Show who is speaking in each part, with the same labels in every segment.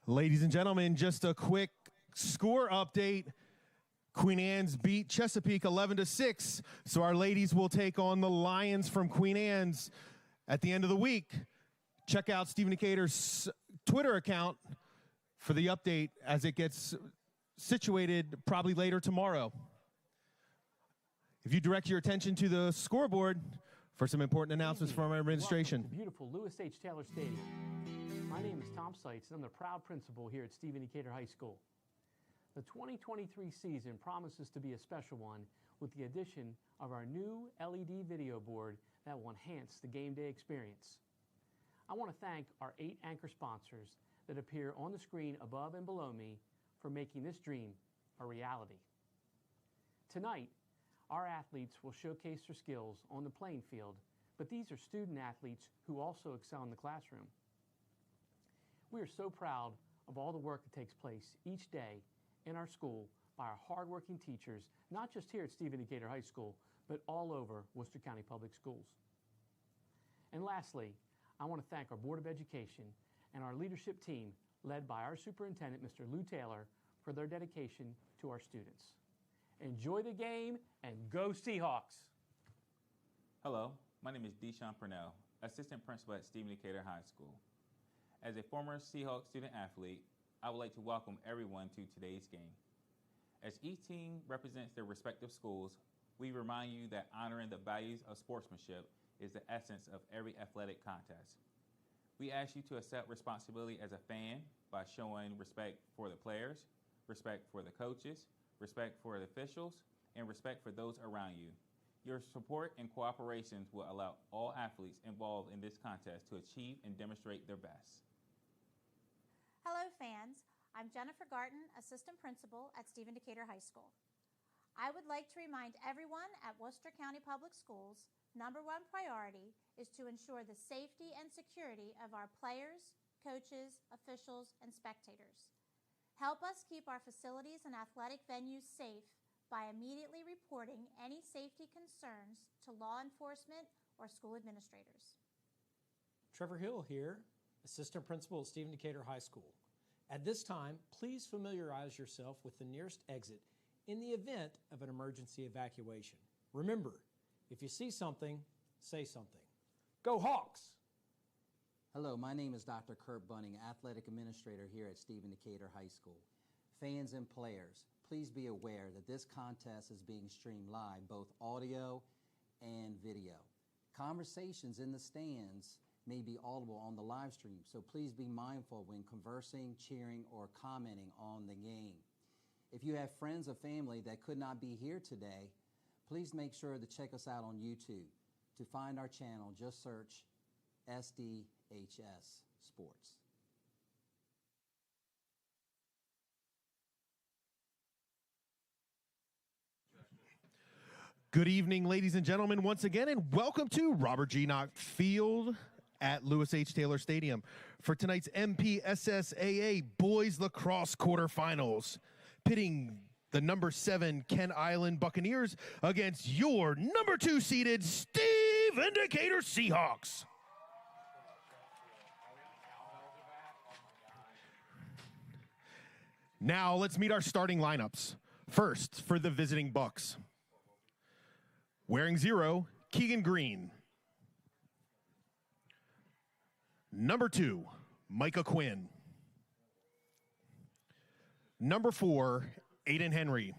Speaker 1: Ladies and gentlemen, just a quick score update. Queen Anne's beat Chesapeake 11-6, so our ladies will take on the Lions from Queen Anne's at the end of the week. Check out Stephen Decatur's Twitter account for the update as it gets situated probably later tomorrow. If you direct your attention to the scoreboard for some important announcements from our administration.
Speaker 2: Welcome to beautiful Lewis H. Taylor Stadium. My name is Tom Seitz, and I'm the proud principal here at Stephen Decatur High School. The 2023 season promises to be a special one with the addition of our new LED video board that will enhance the game day experience. I want to thank our 8 anchor sponsors that appear on the screen above and below me for making this dream a reality. Tonight, our athletes will showcase their skills on the playing field, but these are student athletes who also excel in the classroom. We are so proud of all the work that takes place each day in our school by our hardworking teachers, not just here at Stephen Decatur High School, but all over Worcester County Public Schools. And lastly, I want to thank our Board of Education and our leadership team led by our superintendent, Mr. Lou Taylor, for their dedication to our students. Enjoy the game and go Seahawks!
Speaker 3: Hello, my name is Deshaun Purnell, Assistant Principal at Stephen Decatur High School. As a former Seahawks student athlete, I would like to welcome everyone to today's game. As each team represents their respective schools, we remind you that honoring the values of sportsmanship is the essence of every athletic contest. We ask you to accept responsibility as a fan by showing respect for the players, respect for the coaches, respect for the officials, and respect for those around you. Your support and cooperation will allow all athletes involved in this contest to achieve and demonstrate their best.
Speaker 4: Hello fans, I'm Jennifer Garten, Assistant Principal at Stephen Decatur High School. I would like to remind everyone at Worcester County Public Schools, #1 priority is to ensure the safety and security of our players, coaches, officials, and spectators. Help us keep our facilities and athletic venues safe by immediately reporting any safety concerns to law enforcement or school administrators.
Speaker 5: Trevor Hill here, Assistant Principal at Stephen Decatur High School. At this time, please familiarize yourself with the nearest exit in the event of an emergency evacuation. Remember, if you see something, say something. Go Hawks!
Speaker 6: Hello, my name is Dr. Kurt Bunning, Athletic Administrator here at Stephen Decatur High School. Fans and players, please be aware that this contest is being streamed live, both audio and video. Conversations in the stands may be audible on the live stream, so please be mindful when conversing, cheering, or commenting on the game. If you have friends or family that could not be here today, please make sure to check us out on YouTube. To find our channel, just search SDHS Sports.
Speaker 1: Good evening, ladies and gentlemen, once again, and welcome to Robert G. Knox Field at Lewis H. Taylor Stadium for tonight's MPSSAA Boys Lacrosse Quarterfinals, pitting the #7 Kent Island Buccaneers against your #2 seeded Stephen Decatur Seahawks. Now let's meet our starting lineups. First, for the visiting Bucks. Wearing 0, Keegan Green. #2, Micah Quinn. #4, Aiden Henry.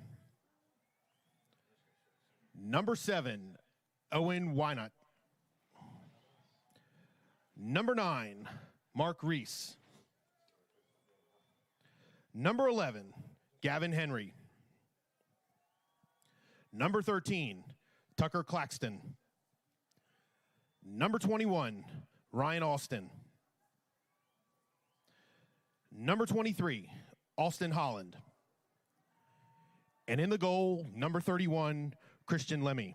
Speaker 1: #7, Owen Wynot. #9, Mark Reese. #11, Gavin Henry. #13, Tucker Claxton. #21, Ryan Austin. #23, Austin Holland. And in the goal, #31, Christian Lemmy.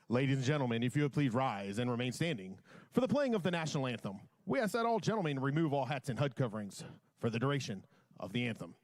Speaker 1: Ladies and gentlemen, if you would please rise and remain standing for the playing of the national anthem. We ask that all gentlemen remove all hats and hood coverings for the duration of the anthem.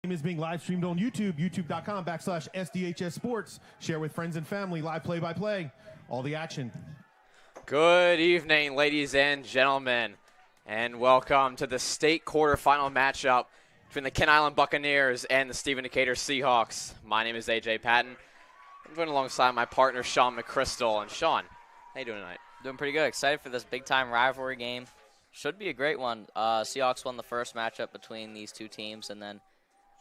Speaker 1: Is being live streamed on YouTube, youtube.com/SDHS Sports. Share with friends and family, live play-by-play, all the action.
Speaker 7: Good evening, ladies and gentlemen, and welcome to the state quarterfinal matchup between the Kent Island Buccaneers and the Stephen Decatur Seahawks. My name is AJ Patton. I'm joined alongside my partner, Sean McChrystal. And Sean, how you doing tonight?
Speaker 8: Doing pretty good. Excited for this big-time rivalry game. Should be a great one. Seahawks won the first matchup between these two teams and then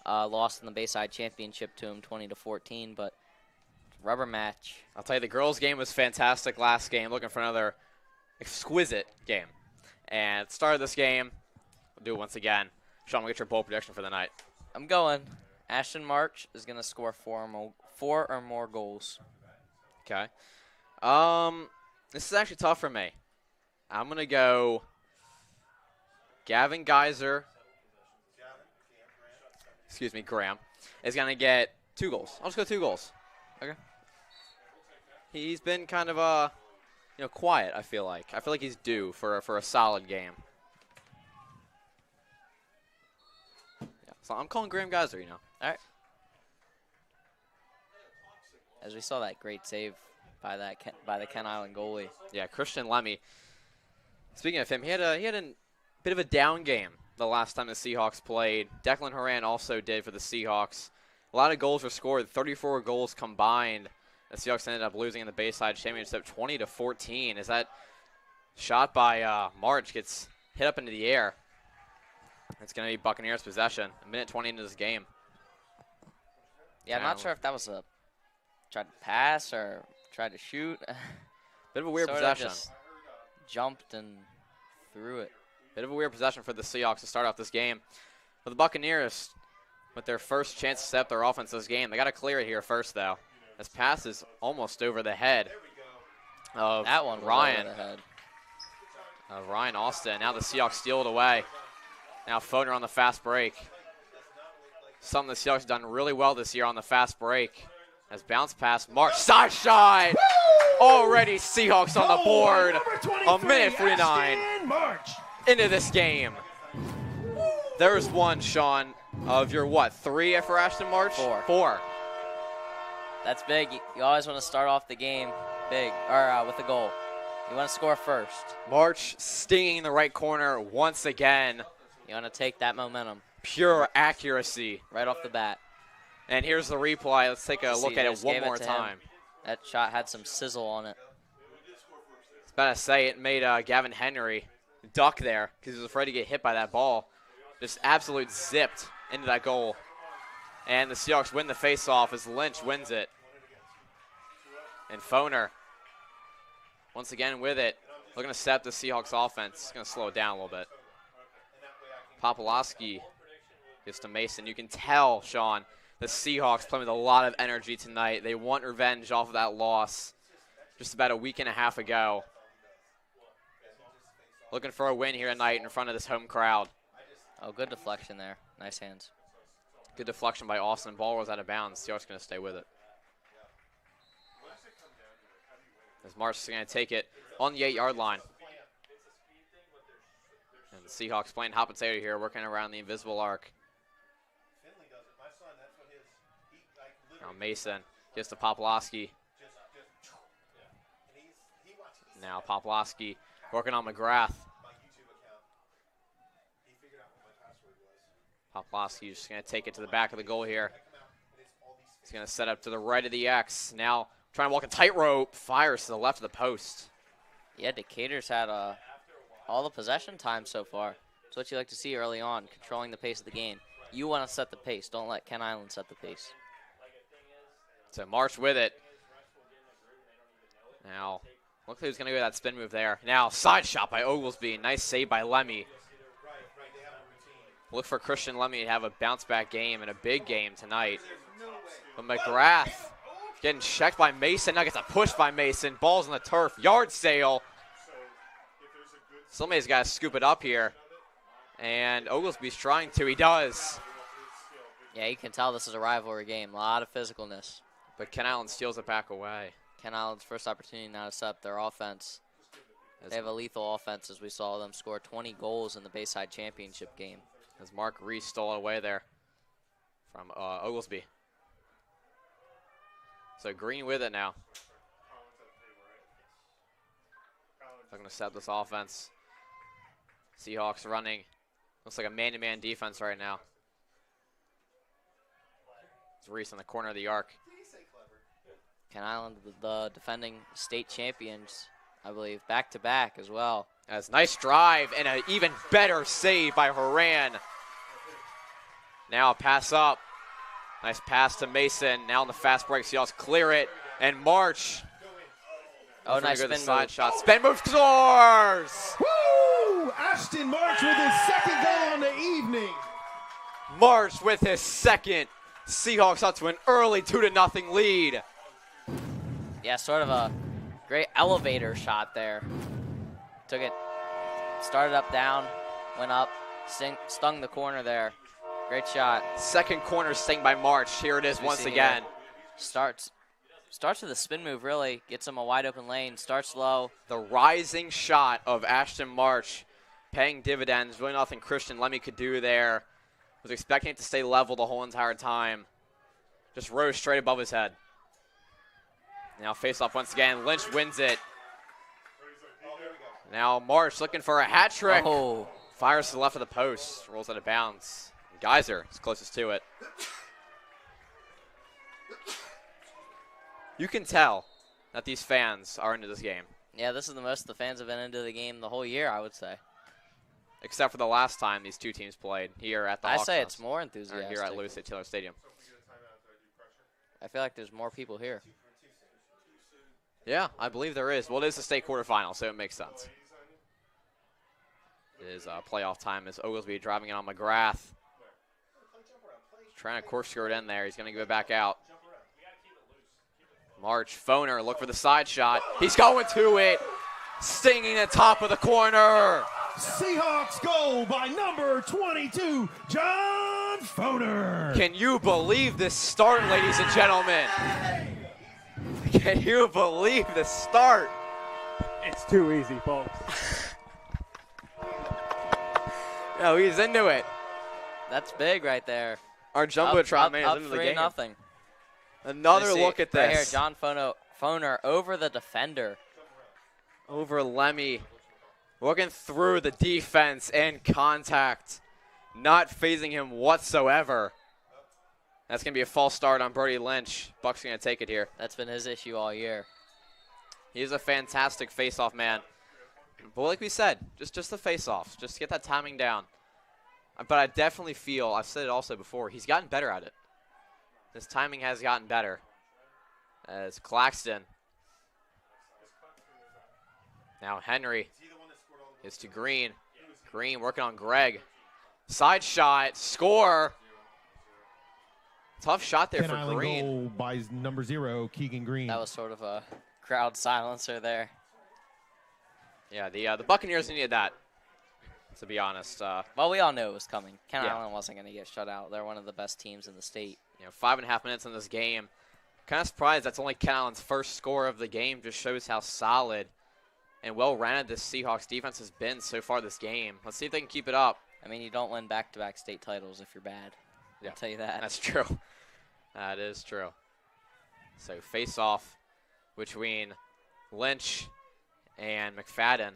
Speaker 8: lost in the Bayside Championship to them 20-14, but rubber match.
Speaker 7: I'll tell you, the girls' game was fantastic last game. Looking for another exquisite game. And at the start of this game, we'll do it once again. Sean, we'll get your bold prediction for the night.
Speaker 8: I'm going. Ashton March is going to score four or more goals.
Speaker 7: Okay. This is actually tough for me. I'm going to go Gavin Geyser. Graham is going to get 2 goals. I'll just go 2 goals. Okay. He's been kind of quiet, I feel like. I feel like he's due for a solid game. Yeah. So I'm calling Graham Geyser, All right.
Speaker 8: As we saw that great save by the Kent Island goalie.
Speaker 7: Yeah, Christian Lemmy. Speaking of him, he had a bit of a down game the last time the Seahawks played. Declan Horan also did for the Seahawks. A lot of goals were scored, 34 goals combined. The Seahawks ended up losing in the Bayside Championship 20-14 as that shot by March gets hit up into the air. It's going to be Buccaneers possession. A minute 20 into this game.
Speaker 8: Yeah, I'm not sure if that was a tried to pass or tried to shoot.
Speaker 7: Bit of a weird
Speaker 8: Sorta
Speaker 7: possession.
Speaker 8: just jumped and threw it.
Speaker 7: Bit of a weird possession for the Seahawks to start off this game. For the Buccaneers, with their first chance to set up their offense this game, they got to clear it here first, though. This pass is almost over the head of
Speaker 8: That one was
Speaker 7: Ryan.
Speaker 8: over the head.
Speaker 7: Ryan Austin. Now the Seahawks steal it away. Now Foner on the fast break. Something the Seahawks have done really well this year on the fast break. As bounce pass, March, side shot! Already Seahawks on the board. A minute 49 into this game. There's one, Sean. of your what? 3 for Ashton March?
Speaker 8: 4.
Speaker 7: 4.
Speaker 8: That's big. You always want to start off the game big, or with a goal. You want to score first.
Speaker 7: March stinging in the right corner once again.
Speaker 8: You want to take that momentum.
Speaker 7: Pure accuracy.
Speaker 8: Right off the bat.
Speaker 7: And here's the replay. Let's take a look at it one more time.
Speaker 8: That shot had some sizzle on it.
Speaker 7: I was about to say it made Gavin Henry duck there because he was afraid to get hit by that ball. Just absolute zipped into that goal. And the Seahawks win the faceoff as Lynch wins it. And Foner, once again with it, looking to set up the Seahawks offense. He's going to slow it down a little bit. Popolowski gets to Mason. You can tell, Sean, the Seahawks playing with a lot of energy tonight. They want revenge off of that loss just about a week and a half ago. Looking for a win here tonight in front of this home crowd.
Speaker 8: Oh, good deflection there. Nice hands.
Speaker 7: Good deflection by Austin. Ball was out of bounds. Seahawks going to stay with it. As March is going to take it on the 8-yard line. And the Seahawks playing hot potato here, working around the invisible arc. Now Mason gets to Popolowski. Now Popolowski working on McGrath. Popolowski just going to take it to the back of the goal here. He's going to set up to the right of the X. Now trying to walk a tightrope. Fires to the left of the post.
Speaker 8: Yeah, Decatur's had all the possession time so far. It's what you like to see early on, controlling the pace of the game. You want to set the pace. Don't let Ken Island set the pace.
Speaker 7: So March with it. Now, looks like he's going to go that spin move there. Now, side shot by Oglesby. Nice save by Lemmy. Look for Christian Lemmy to have a bounce-back game and a big game tonight. But McGrath getting checked by Mason. Now gets a push by Mason. Ball's on the turf. Yard sale. Somebody's got to scoop it up here. And Oglesby's trying to. He does.
Speaker 8: Yeah, you can tell this is a rivalry game. A lot of physicalness.
Speaker 7: But Ken Island steals it back away.
Speaker 8: Ken Island's first opportunity now to set up their offense. They have a lethal offense as we saw them score 20 goals in the Bayside Championship game.
Speaker 7: As Mark Reese stole it away there from Oglesby. So Green with it now. Looking to set up this offense. Seahawks running. Looks like a man-to-man defense right now. It's Reese in the corner of the arc.
Speaker 8: Ken Island, the defending state champions, I believe, back-to-back as well.
Speaker 7: That's nice drive and an even better save by Horan. Now a pass up. Nice pass to Mason. Now on the fast break, Seahawks clear it. And March.
Speaker 8: Oh, nice spin
Speaker 7: side
Speaker 8: move.
Speaker 7: shot. Spin move scores!
Speaker 1: Woo! Ashton March with his second goal on the evening.
Speaker 7: March with his second. Seahawks up to an early 2-0 lead.
Speaker 8: Yeah, sort of a great elevator shot there. Took it, started up, down, went up, stung the corner there. Great shot.
Speaker 7: Second corner sting by March. Here it is once again.
Speaker 8: Starts with a spin move, really. Gets him a wide open lane, starts low.
Speaker 7: The rising shot of Ashton March paying dividends. Really nothing Christian Lemmy could do there. Was expecting it to stay level the whole entire time. Just rose straight above his head. Now face off once again. Lynch wins it. Now March looking for a hat trick.
Speaker 8: Oh.
Speaker 7: Fires to the left of the post. Rolls out of bounds. Geyser is closest to it. You can tell that these fans are into this game.
Speaker 8: Yeah, this is the most the fans have been into the game the whole year, I would say.
Speaker 7: Except for the last time these two teams played here at the
Speaker 8: I
Speaker 7: Hawks
Speaker 8: say
Speaker 7: House.
Speaker 8: it's more enthusiastic.
Speaker 7: Or here at Lewis Taylor Stadium.
Speaker 8: I feel like there's more people here.
Speaker 7: Yeah, I believe there is. Well, it is the state quarterfinal, so it makes sense. It is playoff time as Oglesby driving it on McGrath. Trying to corkscrew it in there. He's going to give it back out. March, Foner, look for the side shot. He's going to it. Stinging the top of the corner.
Speaker 1: Seahawks goal by number 22, John Foner.
Speaker 7: Can you believe this start, ladies and gentlemen? Can you believe the start?
Speaker 9: It's too easy, folks.
Speaker 7: No, he's into it.
Speaker 8: That's big right there.
Speaker 7: Our Jumbotron man is
Speaker 8: up
Speaker 7: into the
Speaker 8: 3-0.
Speaker 7: game. Another look at
Speaker 8: Right here,
Speaker 7: this.
Speaker 8: John Foner over the defender.
Speaker 7: Over Lemmy. Looking through the defense and contact. Not phasing him whatsoever. That's going to be a false start on Brody Lynch. Buck's going to take it here.
Speaker 8: That's been his issue all year.
Speaker 7: He's a fantastic face-off man. But like we said, just the face-offs. Just get that timing down. But I definitely feel, I've said it also before, he's gotten better at it. His timing has gotten better. As Claxton. Now Henry is to Green. Green working on Greg. Side shot, score. Tough shot there
Speaker 1: Ken
Speaker 7: for
Speaker 1: Island
Speaker 7: Green.
Speaker 1: goal by number 0, Keegan Green.
Speaker 8: That was sort of a crowd silencer there.
Speaker 7: Yeah, the Buccaneers needed that, to be honest.
Speaker 8: Well, we all knew it was coming. Ken
Speaker 7: Yeah.
Speaker 8: Island wasn't going to get shut out. They're one of the best teams in the state.
Speaker 7: 5.5 minutes in this game. Kind of surprised that's only Ken Island's first score of the game. Just shows how solid and well-rounded this Seahawks defense has been so far this game. Let's see if they can keep it up.
Speaker 8: I mean, you don't win back-to-back state titles if you're bad.
Speaker 7: Yeah,
Speaker 8: I'll tell you that.
Speaker 7: That's true. That is true. So face-off between Lynch and McFadden.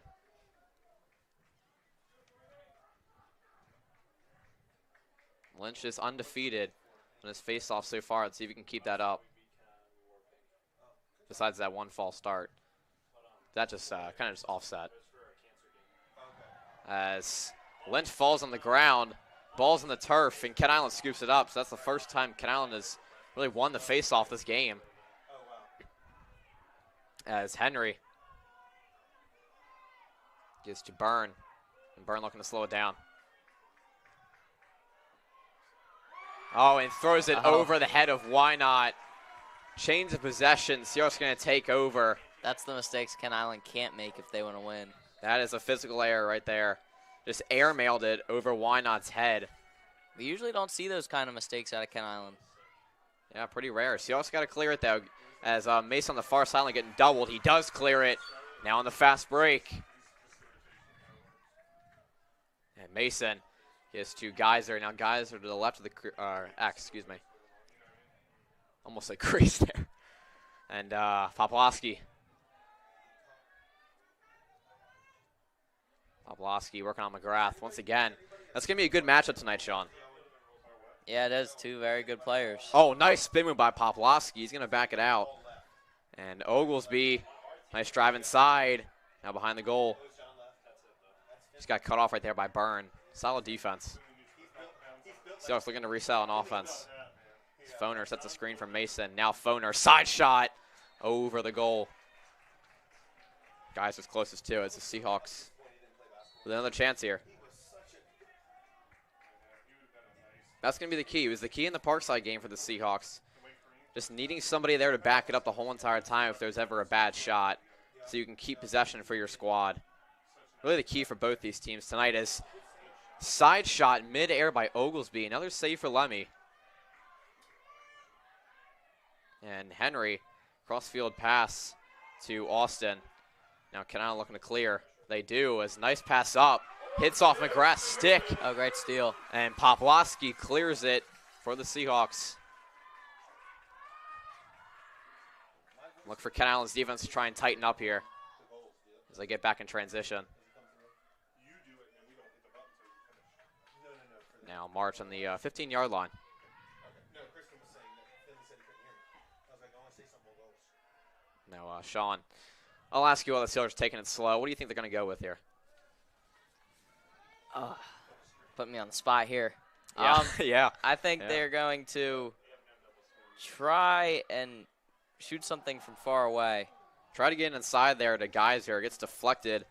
Speaker 7: Lynch is undefeated on his face-off so far. Let's see if he can keep that up. Besides that one false start. That just kind of just offset. As Lynch falls on the ground, ball's in the turf, and Ken Island scoops it up. So that's the first time Ken Island has really won the face-off this game. As Henry gives to Byrne, and Byrne looking to slow it down. Oh, and throws it over the head of Why Not. Change of possession. Seahawks going to take over.
Speaker 8: That's the mistakes Ken Island can't make if they want to win.
Speaker 7: That is a physical error right there. Just airmailed it over Why Not's head.
Speaker 8: We usually don't see those kind of mistakes out of Ken Island.
Speaker 7: Yeah, pretty rare. Seahawks got to clear it, though. As Mason on the far sideline getting doubled. He does clear it. Now on the fast break. And Mason gets to Geyser. Now Geyser to the left of the excuse me. Almost like crease there. And Poplawski. Poplawski working on McGrath once again. That's going to be a good matchup tonight, Sean.
Speaker 8: Yeah, it is. Two very good players.
Speaker 7: Oh, nice spin move by Poplawski. He's going to back it out. And Oglesby, nice drive inside. Now behind the goal. Just got cut off right there by Byrne. Solid defense. Seahawks looking to reset on offense. Foner sets a screen from Mason. Now Foner, side shot over the goal. Guys, as closest to it's the Seahawks with another chance here. That's going to be the key. It was the key in the Parkside game for the Seahawks. Just needing somebody there to back it up the whole entire time if there's ever a bad shot so you can keep possession for your squad. Really the key for both these teams tonight is side shot mid-air by Oglesby. Another save for Lemmy. And Henry, cross-field pass to Austin. Now Ken Island looking to clear. They do, as nice pass up. Hits off McGrath's stick.
Speaker 8: Oh, great steal.
Speaker 7: And Poplawski clears it for the Seahawks. Look for Ken Island's defense to try and tighten up here as they get back in transition. Now March on the 15-yard line. Now, Sean, I'll ask you while the Steelers are taking it slow. What do you think they're going to go with here?
Speaker 8: Put me on the spot here.
Speaker 7: Yeah, yeah.
Speaker 8: I think they're going to try and shoot something from far away.
Speaker 7: Try to get inside there to Geyser. It gets deflected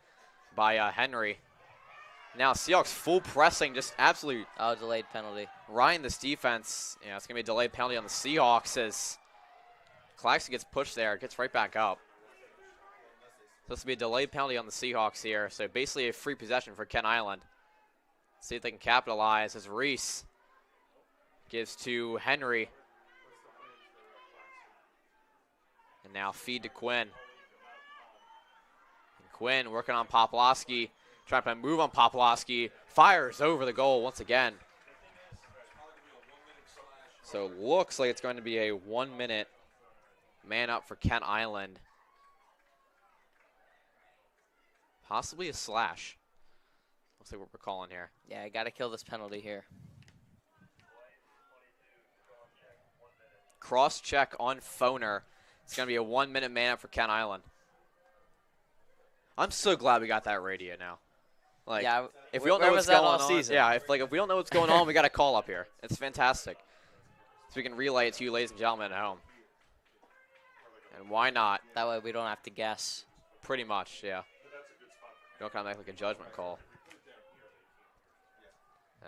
Speaker 7: by Henry. Now Seahawks full pressing, just absolutely.
Speaker 8: Oh, delayed penalty.
Speaker 7: Ryan, this defense, it's going to be a delayed penalty on the Seahawks as Claxton gets pushed there. Gets right back up. So this will be a delayed penalty on the Seahawks here. So basically a free possession for Ken Island. See if they can capitalize as Reese gives to Henry. And now feed to Quinn. And Quinn working on Poplawski. Trying to move on Poplawski. Fires over the goal once again. So it looks like it's going to be a 1-minute man up for Kent Island. Possibly a slash. Looks like what we're calling here.
Speaker 8: Yeah, I got to kill this penalty here.
Speaker 7: Cross check on Foner. It's going to be a 1-minute man up for Kent Island. I'm so glad we got that radio now. Like,
Speaker 8: Yeah,
Speaker 7: if we don't know
Speaker 8: where
Speaker 7: what's
Speaker 8: was that
Speaker 7: going
Speaker 8: all
Speaker 7: on,
Speaker 8: season?
Speaker 7: yeah, if we don't know what's going on, we got a call up here. It's fantastic. So we can relay it to you, ladies and gentlemen at home. And why not?
Speaker 8: That way we don't have to guess.
Speaker 7: Pretty much, yeah. You don't kind of make like a judgment call.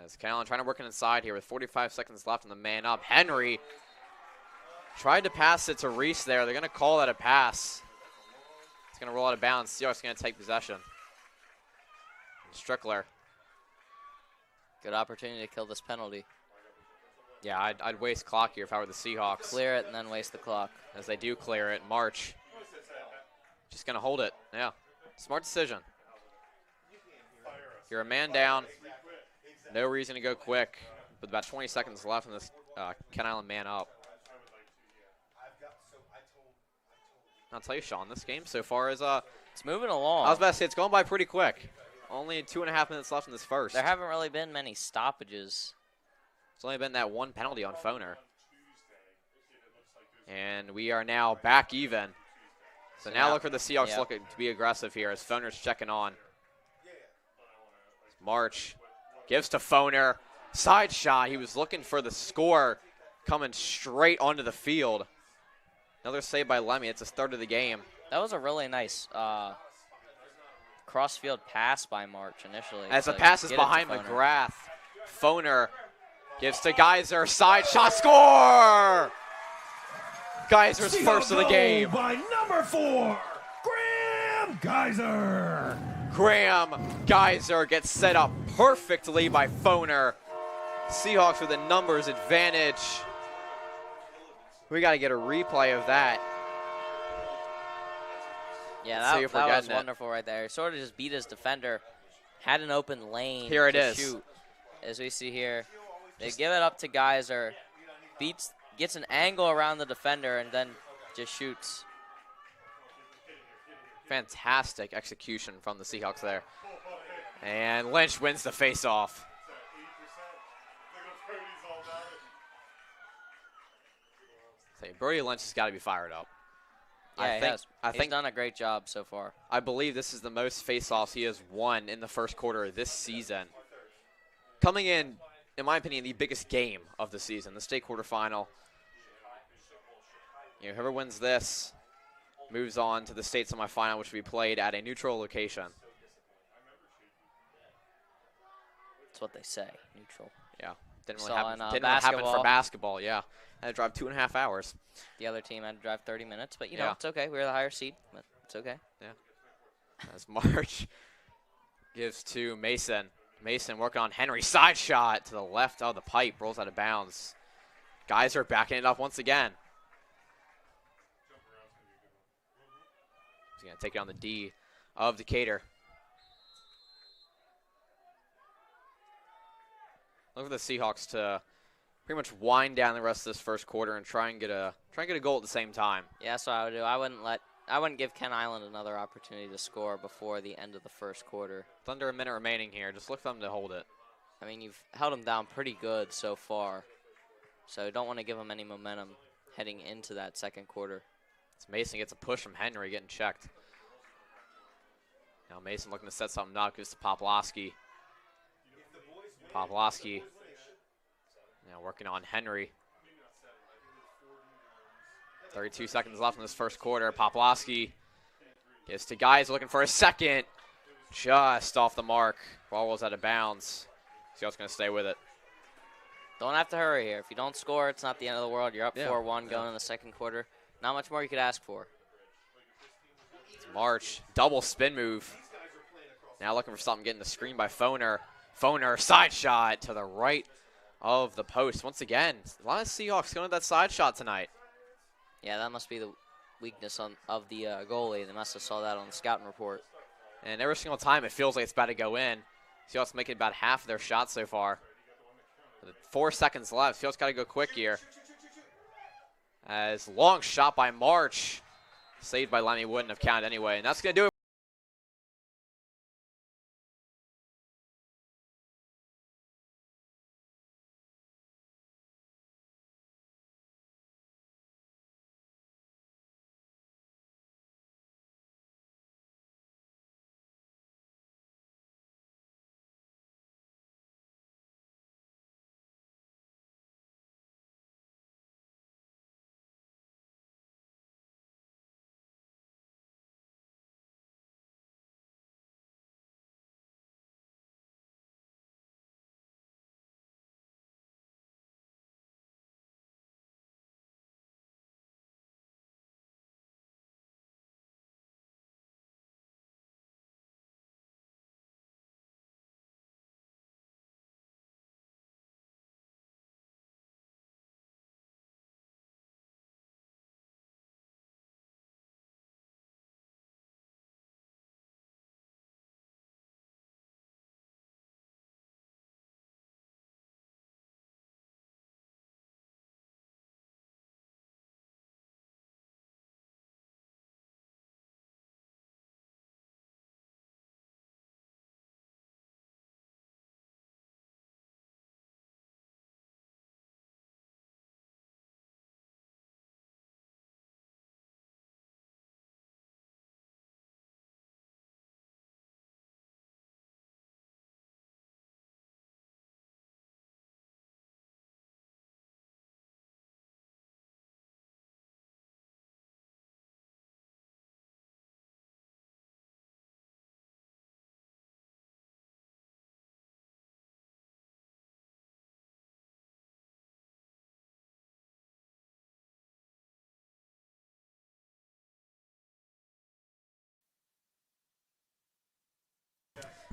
Speaker 7: As Kent Island trying to work it inside here with 45 seconds left on the man up. Henry tried to pass it to Reese there. They're going to call that a pass. It's going to roll out of bounds. Seahawks going to take possession. Strickler.
Speaker 8: Good opportunity to kill this penalty.
Speaker 7: Yeah, I'd waste clock here if I were the Seahawks.
Speaker 8: Clear it and then waste the clock.
Speaker 7: As they do clear it. March. Just going to hold it. Yeah. Smart decision. You're a man down. No reason to go quick. With about 20 seconds left in this Kent Island man up. I'll tell you, Sean, this game so far is
Speaker 8: it's moving along.
Speaker 7: I was about to say it's going by pretty quick. Only 2.5 minutes left in this first.
Speaker 8: There haven't really been many stoppages.
Speaker 7: It's only been that one penalty on Foner. And we are now back even. So now look for the Seahawks looking to be aggressive here as Foner's checking on. March gives to Foner. Side shot. He was looking for the score coming straight onto the field. Another save by Lemmy. It's his third of the game.
Speaker 8: That was a really nice cross-field pass by March initially.
Speaker 7: As the pass is behind McGrath. Foner gives to Geyser. Side shot. Score! Geyser's first of the game.
Speaker 1: By number 4, Graham Geyser.
Speaker 7: Graham Geyser gets set up perfectly by Foner. Seahawks with a numbers advantage. We got to get a replay of that.
Speaker 8: Yeah,
Speaker 7: See
Speaker 8: that
Speaker 7: if we're
Speaker 8: was
Speaker 7: getting it.
Speaker 8: wonderful right there. He sort of just beat his defender. Had an open lane
Speaker 7: Here it
Speaker 8: to
Speaker 7: is.
Speaker 8: shoot. As we see here, they give it up to Geyser. Gets an angle around the defender and then just shoots.
Speaker 7: Fantastic execution from the Seahawks there. And Lynch wins the face-off. Brody Lynch has got to be fired up.
Speaker 8: Yeah,
Speaker 7: I
Speaker 8: He's
Speaker 7: think
Speaker 8: done a great job so far.
Speaker 7: I believe this is the most face-offs he has won in the first quarter of this season. Coming in my opinion, the biggest game of the season, the state quarterfinal. Whoever wins this moves on to the state semifinal, which will be played at a neutral location.
Speaker 8: That's what they say, neutral.
Speaker 7: Yeah, didn't
Speaker 8: So
Speaker 7: really
Speaker 8: in,
Speaker 7: happen for basketball. Yeah, I had to drive 2.5 hours.
Speaker 8: The other team had to drive 30 minutes, but you know it's okay. We're the higher seed, but it's okay.
Speaker 7: Yeah. As March gives to Mason. Mason working on Henry. Side shot to the left of the pipe. Rolls out of bounds. Guys are backing it up once again. He's going to take it on the D of Decatur. Look for the Seahawks to pretty much wind down the rest of this first quarter and try and get a goal at the same time.
Speaker 8: Yeah, that's what I would do. I wouldn't give Kent Island another opportunity to score before the end of the first quarter.
Speaker 7: It's under a minute remaining here. Just look for them to hold it.
Speaker 8: I mean, you've held them down pretty good so far, so you don't want to give them any momentum heading into that second quarter.
Speaker 7: As Mason gets a push from Henry, getting checked. Now Mason looking to set something up, gives to Poplowski. Poplowski now working on Henry. 32 seconds left in this first quarter. Poplowski gives to Guys looking for a second. Just off the mark. Ball was out of bounds. Seahawks going to stay with it.
Speaker 8: Don't have to hurry here. If you don't score, it's not the end of the world. You're up 4-1 going in the second quarter. Not much more you could ask for.
Speaker 7: It's March. Double spin move. Now looking for something, getting the screen by Foner. Foner, side shot to the right of the post. Once again, a lot of Seahawks going to that side shot tonight.
Speaker 8: Yeah, that must be the weakness of the goalie. They must have saw that on the scouting report.
Speaker 7: And every single time it feels like it's about to go in. Seahawks making about half of their shots so far. With 4 seconds left. Seahawks got to go quick here. As long shot by March. Saved by Lemmy, wouldn't have counted anyway. And that's going to do it.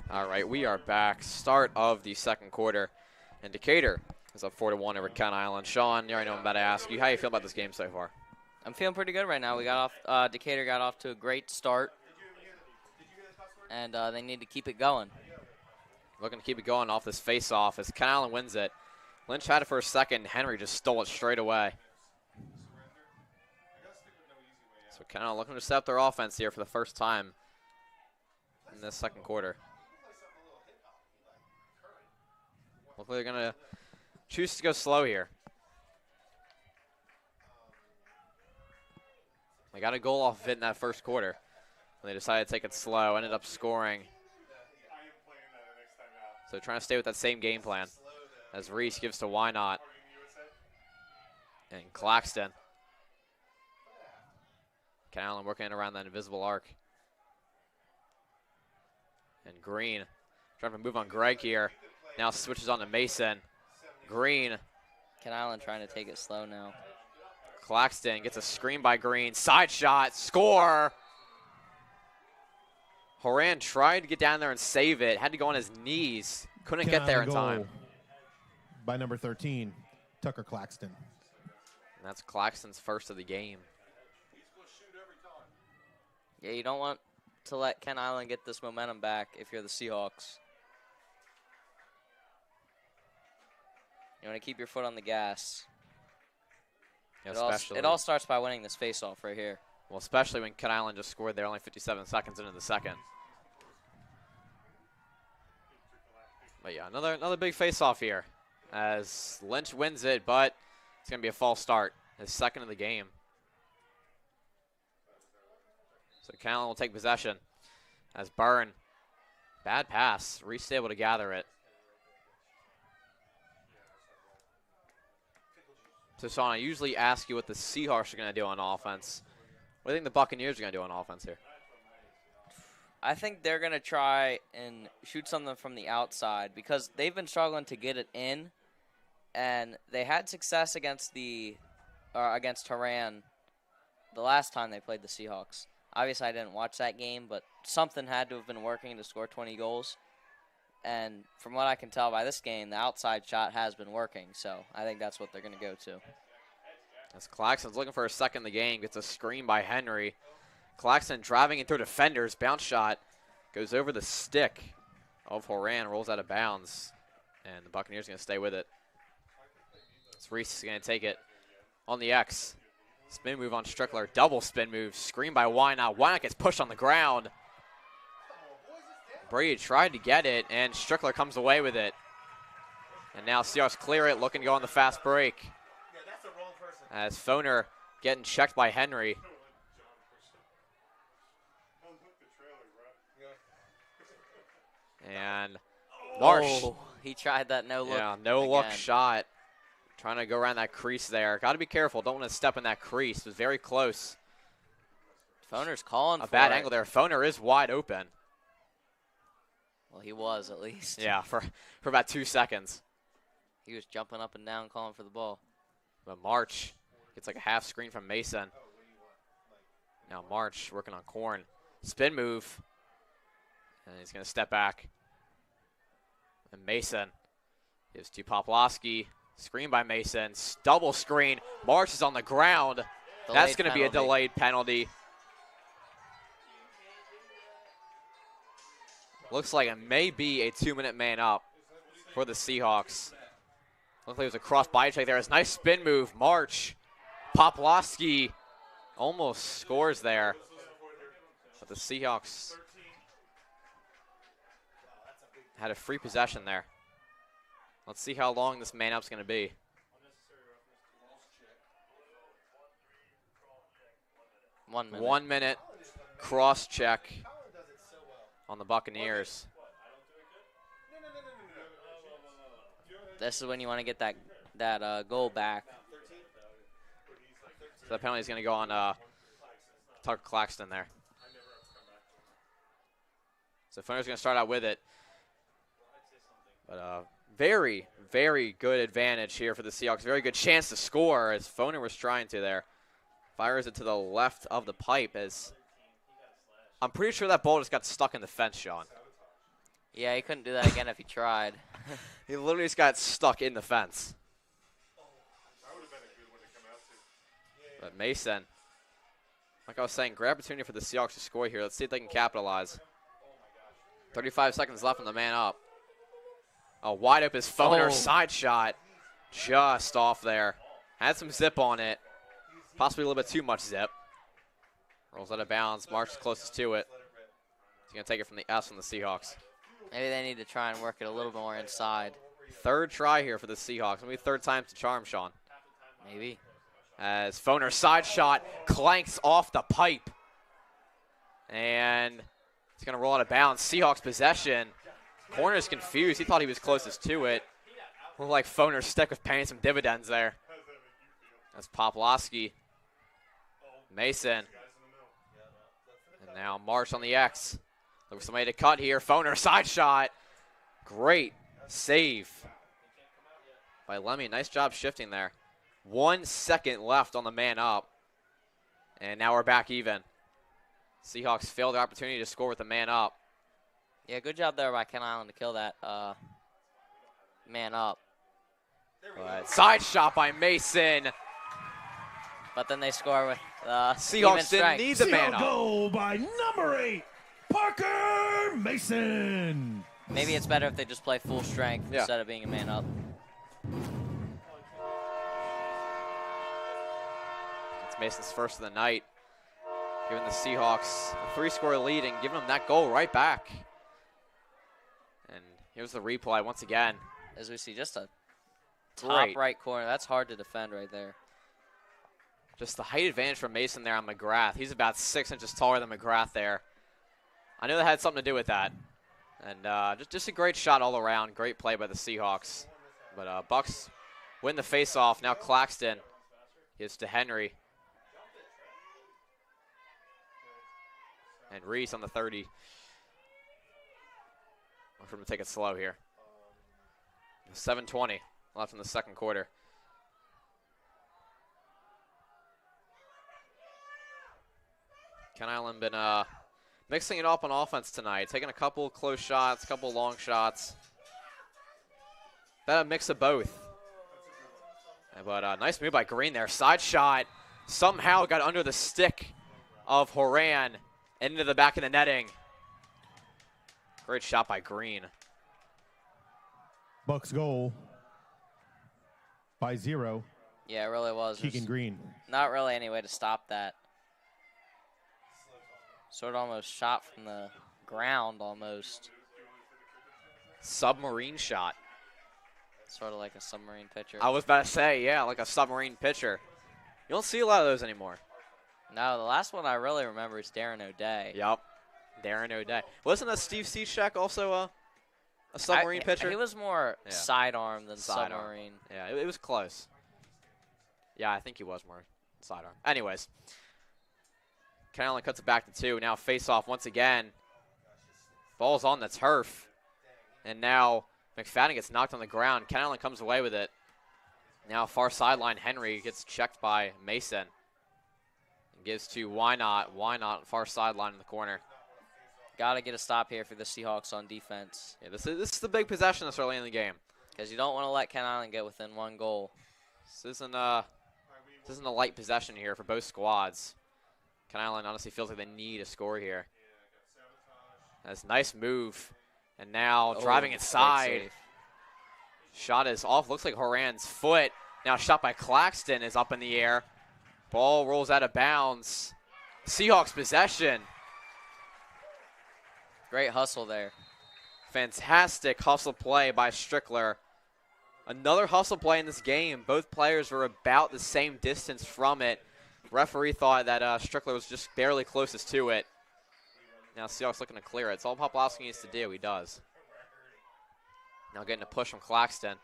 Speaker 7: All right, we are back. Start of the second quarter. And Decatur is up 4-1 over Kent Island. Sean, you already know I'm about to ask you. How you feel about this game so far?
Speaker 8: I'm feeling pretty good right now. We got off. Decatur got off to a great start, and they need to keep it going.
Speaker 7: Looking to keep it going off this face-off as Kent Island wins it. Lynch had it for a second. Henry just stole it straight away. So Kent Island looking to set up their offense here for the first time in this second quarter. Hopefully they're going to choose to go slow here. They got a goal off of it in that first quarter. They decided to take it slow, ended up scoring. So trying to stay with that same game plan as Reese gives to Why Not. And Claxton. Kent Island working around that invisible arc. And Green trying to move on Greg here. Now switches on to Mason. Green.
Speaker 8: Kent Island trying to take it slow now.
Speaker 7: Claxton gets a screen by Green. Side shot. Score. Horan tried to get down there and save it. Had to go on his knees. Couldn't get there in time.
Speaker 1: By number 13, Tucker Claxton.
Speaker 7: And that's Claxton's first of the game.
Speaker 8: Yeah, you don't want to let Kent Island get this momentum back if you're the Seahawks. You want to keep your foot on the gas.
Speaker 7: Yeah,
Speaker 8: it all starts by winning this face-off right here.
Speaker 7: Well, especially when Kent Island just scored there only 57 seconds into the second. But yeah, another big face-off here as Lynch wins it, but it's going to be a false start. His second of the game. So Kent Island will take possession as Byrne. Bad pass. Reese able to gather it. So, Sean, I usually ask you what the Seahawks are going to do on offense. What do you think the Buccaneers are going to do on offense here?
Speaker 8: I think they're going to try and shoot something from the outside because they've been struggling to get it in, and they had success against against Haran the last time they played the Seahawks. Obviously, I didn't watch that game, but something had to have been working to score 20 goals. And from what I can tell by this game, the outside shot has been working, so I think that's what they're going to go to.
Speaker 7: As Claxton's looking for a second in the game, gets a screen by Henry. Claxton driving in through defenders, bounce shot, goes over the stick of Horan, rolls out of bounds, and the Buccaneers are going to stay with it. So Reese is going to take it on the X. Spin move on Strickler. Double spin move. Screen by Wynot. Wynot gets pushed on the ground. Brady tried to get it, and Strickler comes away with it. And now Seahawks clear it, looking to go on the fast break. As Foner getting checked by Henry. And Marsh.
Speaker 8: Oh, he tried that no look.
Speaker 7: Yeah, no look
Speaker 8: again.
Speaker 7: shot. Trying to go around that crease there. Got to be careful. Don't want to step in that crease. It was very close.
Speaker 8: Foner's calling
Speaker 7: A
Speaker 8: for
Speaker 7: bad
Speaker 8: it.
Speaker 7: angle there. Foner is wide open.
Speaker 8: Well, he was at least.
Speaker 7: Yeah, for about 2 seconds.
Speaker 8: He was jumping up and down calling for the ball.
Speaker 7: But March gets like a half screen from Mason. Now March working on Corn. Spin move. And he's going to step back. And Mason gives to Poplawski. Screen by Mason. Double screen. March is on the ground. That's going to be a delayed penalty. Looks like it may be a 2-minute man up for the Seahawks. Looks like it was a cross body check there. It's a nice spin move. March. Poplawski almost scores there. But the Seahawks had a free possession there. Let's see how long this man up's going to be.
Speaker 8: One minute.
Speaker 7: 1 minute cross check on the Buccaneers.
Speaker 8: This is when you want to get that goal back.
Speaker 7: So that penalty is going to go on Tucker Claxton there. So Foner's going to start out with it. But very, very good advantage here for the Seahawks. Very good chance to score as Foner was trying to there. Fires it to the left of the pipe as I'm pretty sure that ball just got stuck in the fence, Sean.
Speaker 8: Yeah, he couldn't do that again if he tried.
Speaker 7: He literally just got stuck in the fence. But Mason, like I was saying, great opportunity for the Seahawks to score here. Let's see if they can capitalize. 35 seconds left on the man up. A wide open Foner side shot. Just off there. Had some zip on it. Possibly a little bit too much zip. Rolls out of bounds. March is closest to it. He's going to take it from the S from the Seahawks.
Speaker 8: Maybe they need to try and work it a little more inside.
Speaker 7: Third try here for the Seahawks. Maybe third time's the charm, Sean.
Speaker 8: Maybe.
Speaker 7: As Foner side shot clanks off the pipe. And it's going to roll out of bounds. Seahawks possession. Corner's confused. He thought he was closest to it. Looked like Foner's stick was paying some dividends there. That's Poplawski. Mason. And now Marsh on the X. Look for somebody to cut here. Foner side shot. Great save by Lemmy. Nice job shifting there. 1 second left on the man up. And now we're back even. Seahawks failed the opportunity to score with the man up.
Speaker 8: Yeah, good job there by Ken Island to kill that man up.
Speaker 7: But side shot by Mason.
Speaker 8: But then they score with
Speaker 7: Seahawks didn't need the man up.
Speaker 1: Goal by number 8, Parker Mason.
Speaker 8: Maybe it's better if they just play full strength
Speaker 7: Yeah.
Speaker 8: instead of being a man up.
Speaker 7: It's Mason's first of the night. Giving the Seahawks a 3-score lead and giving them that goal right back. And here's the replay once again.
Speaker 8: As we see, just a top
Speaker 7: Great.
Speaker 8: right corner. That's hard to defend right there.
Speaker 7: Just the height advantage from Mason there on McGrath. He's about 6 inches taller than McGrath there. I know that had something to do with that. And just a great shot all around. Great play by the Seahawks. But Bucks win the faceoff. Now Claxton gives to Henry. And Reese on the 30. Look for him to take it slow here. 7:20 left in the second quarter. Ken Island been mixing it up on offense tonight, taking a couple close shots, a couple long shots. That a mix of both. But nice move by Green there. Side shot somehow got under the stick of Horan and into the back of the netting. Great shot by Green.
Speaker 1: Bucks goal. by 0.
Speaker 8: Yeah, it really was.
Speaker 1: Keegan
Speaker 8: There's
Speaker 1: Green.
Speaker 8: not really any way to stop that. Sort of almost shot from the ground almost.
Speaker 7: Submarine shot.
Speaker 8: Sort of like a submarine pitcher.
Speaker 7: I was about to say, yeah, like a submarine pitcher. You don't see a lot of those anymore.
Speaker 8: No, the last one I really remember is Darren O'Day.
Speaker 7: Yep. Darren O'Day. Wasn't Steve Cishek also a submarine pitcher?
Speaker 8: He was more sidearm than
Speaker 7: Sidearm.
Speaker 8: submarine.
Speaker 7: Yeah, it was close. Yeah, I think he was more sidearm. Anyways, Allen cuts it back to 2. Now face-off once again. Ball's on the turf. And now McFadden gets knocked on the ground. Allen comes away with it. Now far sideline, Henry gets checked by Mason. And gives to Why Not far sideline in the corner.
Speaker 8: Got to get a stop here for the Seahawks on defense.
Speaker 7: Yeah, this is the big possession this early in the game.
Speaker 8: Because you don't want to let Ken Island get within 1 goal.
Speaker 7: This isn't a light possession here for both squads. Ken Island honestly feels like they need a score here. That's a nice move. And now driving inside. Shot is off. Looks like Horan's foot. Now shot by Claxton is up in the air. Ball rolls out of bounds. Seahawks possession.
Speaker 8: Great hustle there.
Speaker 7: Fantastic hustle play by Strickler. Another hustle play in this game. Both players were about the same distance from it. Referee thought that Strickler was just barely closest to it. Now Seahawks looking to clear it. It's all Poplowski needs to do. He does. Now getting a push from Claxton.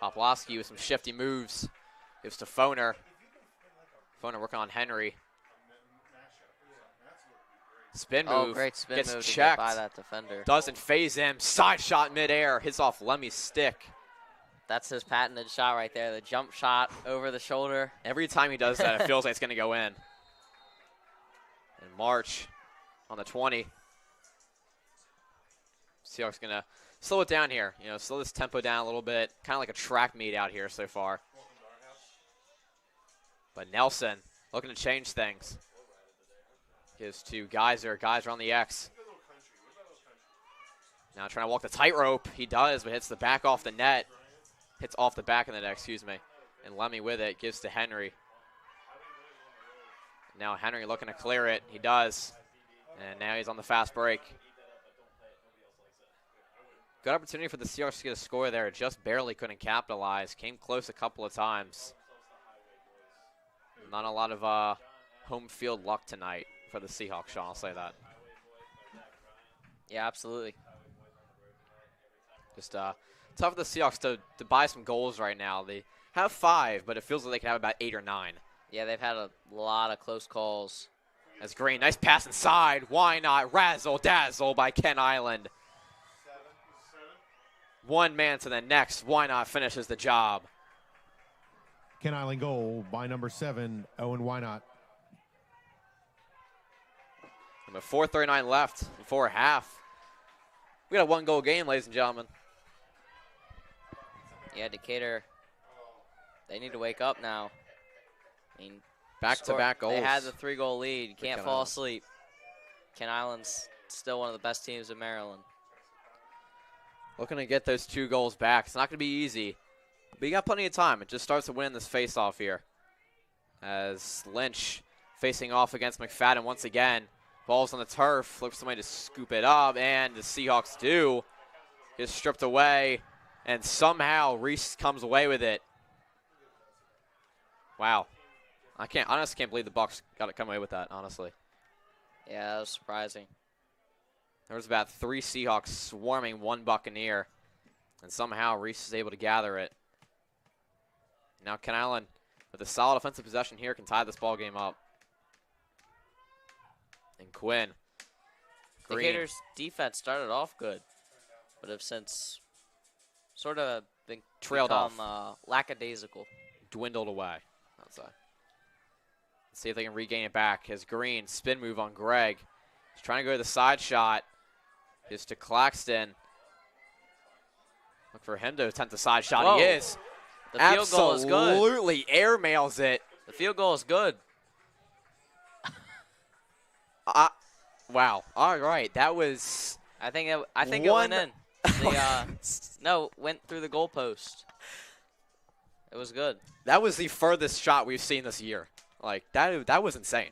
Speaker 7: Poplowski with some shifty moves. Gives to Foner. Foner working on Henry. Spin move.
Speaker 8: Oh, great spin
Speaker 7: gets
Speaker 8: move
Speaker 7: checked.
Speaker 8: to get by that defender.
Speaker 7: Doesn't phase him. Side shot midair. Hits off Lemmy's stick.
Speaker 8: That's his patented shot right there, the jump shot over the shoulder.
Speaker 7: Every time he does that, it feels like it's going to go in. And March on the 20. Seahawks going to slow it down here. You know, slow this tempo down a little bit. Kind of like a track meet out here so far. But Nelson looking to change things. Gives to Geyser. Geyser on the X. Now trying to walk the tightrope. He does, but hits the back off the net. Hits off the back of the net, excuse me. And Lemmy with it. Gives to Henry. Now Henry looking to clear it. He does. And now he's on the fast break. Good opportunity for the Seahawks to get a score there. Just barely couldn't capitalize. Came close a couple of times. Not a lot of home field luck tonight for the Seahawks, Sean. I'll say that.
Speaker 8: Yeah, absolutely.
Speaker 7: Just tough for the Seahawks to buy some goals right now. They have 5, but it feels like they can have about 8 or 9.
Speaker 8: Yeah, they've had a lot of close calls.
Speaker 7: That's Green. Nice pass inside. Why not? Razzle dazzle by Ken Island. One man to the next. Why not finishes the job.
Speaker 1: Ken Island goal by number 7, Owen Why Not.
Speaker 7: And with 4:39 left before half. We got a 1-goal game, ladies and gentlemen.
Speaker 8: Yeah, Decatur, they need to wake up now. I mean,
Speaker 7: back-to-back goals.
Speaker 8: They had the 3-goal lead. You can't fall
Speaker 7: Island.
Speaker 8: asleep. Ken Island's still one of the best teams in Maryland.
Speaker 7: Looking to get those 2 goals back. It's not going to be easy, but you got plenty of time. It just starts to win this face-off here. As Lynch facing off against McFadden once again. Ball's on the turf. Looks somebody to scoop it up, and the Seahawks do. Gets stripped away, and somehow Reese comes away with it. Wow. I honestly can't believe the Bucs got to come away with that, honestly.
Speaker 8: Yeah, that was surprising.
Speaker 7: There was about 3 Seahawks swarming 1 Buccaneer, and somehow Reese is able to gather it. Now Ken Island, with a solid offensive possession here, can tie this ball game up. And Quinn. Green.
Speaker 8: Decatur's defense started off good, but have since sort of been
Speaker 7: Trailed
Speaker 8: become lackadaisical.
Speaker 7: Dwindled away. Outside. Let's see if they can regain it back. As Green, spin move on Greg. He's trying to go to the side shot. Is to Claxton. Look for him to attempt the side shot.
Speaker 8: Whoa.
Speaker 7: He is.
Speaker 8: The field goal is good.
Speaker 7: Absolutely airmails it.
Speaker 8: The field goal is good.
Speaker 7: Wow. All right. That was.
Speaker 8: I think it went in. No, went through the goalpost. It was good.
Speaker 7: That was the furthest shot we've seen this year. Like, that was insane.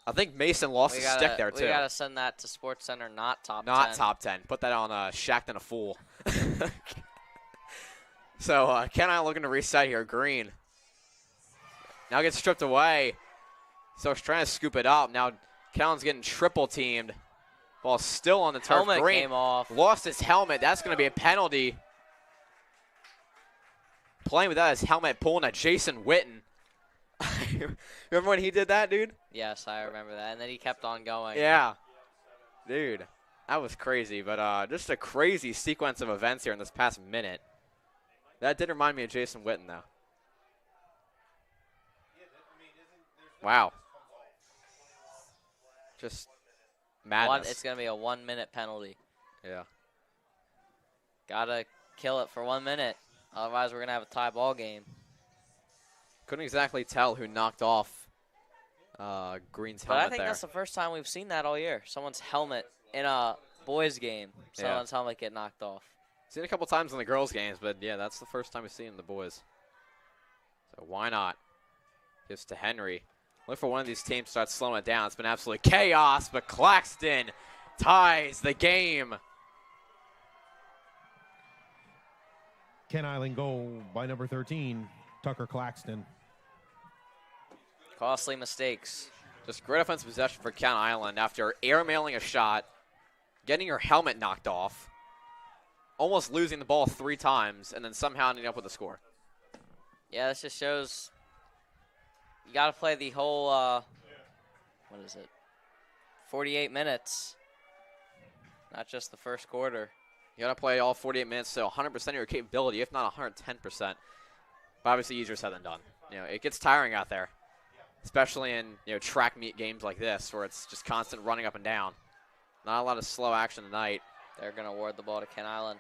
Speaker 7: I think Mason lost his stick there, too.
Speaker 8: We got to send that to Sports Center, not top 10.
Speaker 7: Not top 10. Put that on Shacked and a Fool. So, Ken I looking to reset here. Green. Now gets stripped away. So he's trying to scoop it up. Now Callan's getting triple teamed. Ball still on the turf.
Speaker 8: Helmet
Speaker 7: Green
Speaker 8: came off.
Speaker 7: lost his helmet. That's going to be a penalty. Playing without his helmet, pulling a Jason Witten. Remember when he did that, dude?
Speaker 8: Yes, I remember that. And then he kept on going.
Speaker 7: Yeah. Dude, that was crazy. But just a crazy sequence of events here in this past minute. That did remind me of Jason Witten, though. Wow. Just madness.
Speaker 8: It's going to be a 1-minute penalty.
Speaker 7: Yeah.
Speaker 8: Got to kill it for 1 minute. Otherwise, we're going to have a tie ball game.
Speaker 7: Couldn't exactly tell who knocked off Green's helmet there.
Speaker 8: But I think that's the first time we've seen that all year. Someone's helmet in a boys' game. Someone's helmet get knocked off.
Speaker 7: Seen it a couple times in the girls' games, but, yeah, that's the first time we've seen the boys. So why not? Gives to Henry. Look for one of these teams to start slowing it down. It's been absolute chaos, but Claxton ties the game.
Speaker 1: Ken Island goal by number 13, Tucker Claxton.
Speaker 8: Costly mistakes.
Speaker 7: Just great offensive possession for Ken Island after airmailing a shot, getting your helmet knocked off, almost losing the ball 3 times, and then somehow ending up with a score.
Speaker 8: Yeah, this just shows you got to play the whole, 48 minutes, not just the first quarter.
Speaker 7: You got to play all 48 minutes, so 100% of your capability, if not 110%. But obviously easier said than done. You know, it gets tiring out there, especially in, track meet games like this where it's just constant running up and down. Not a lot of slow action tonight.
Speaker 8: They're going to award the ball to Ken Island.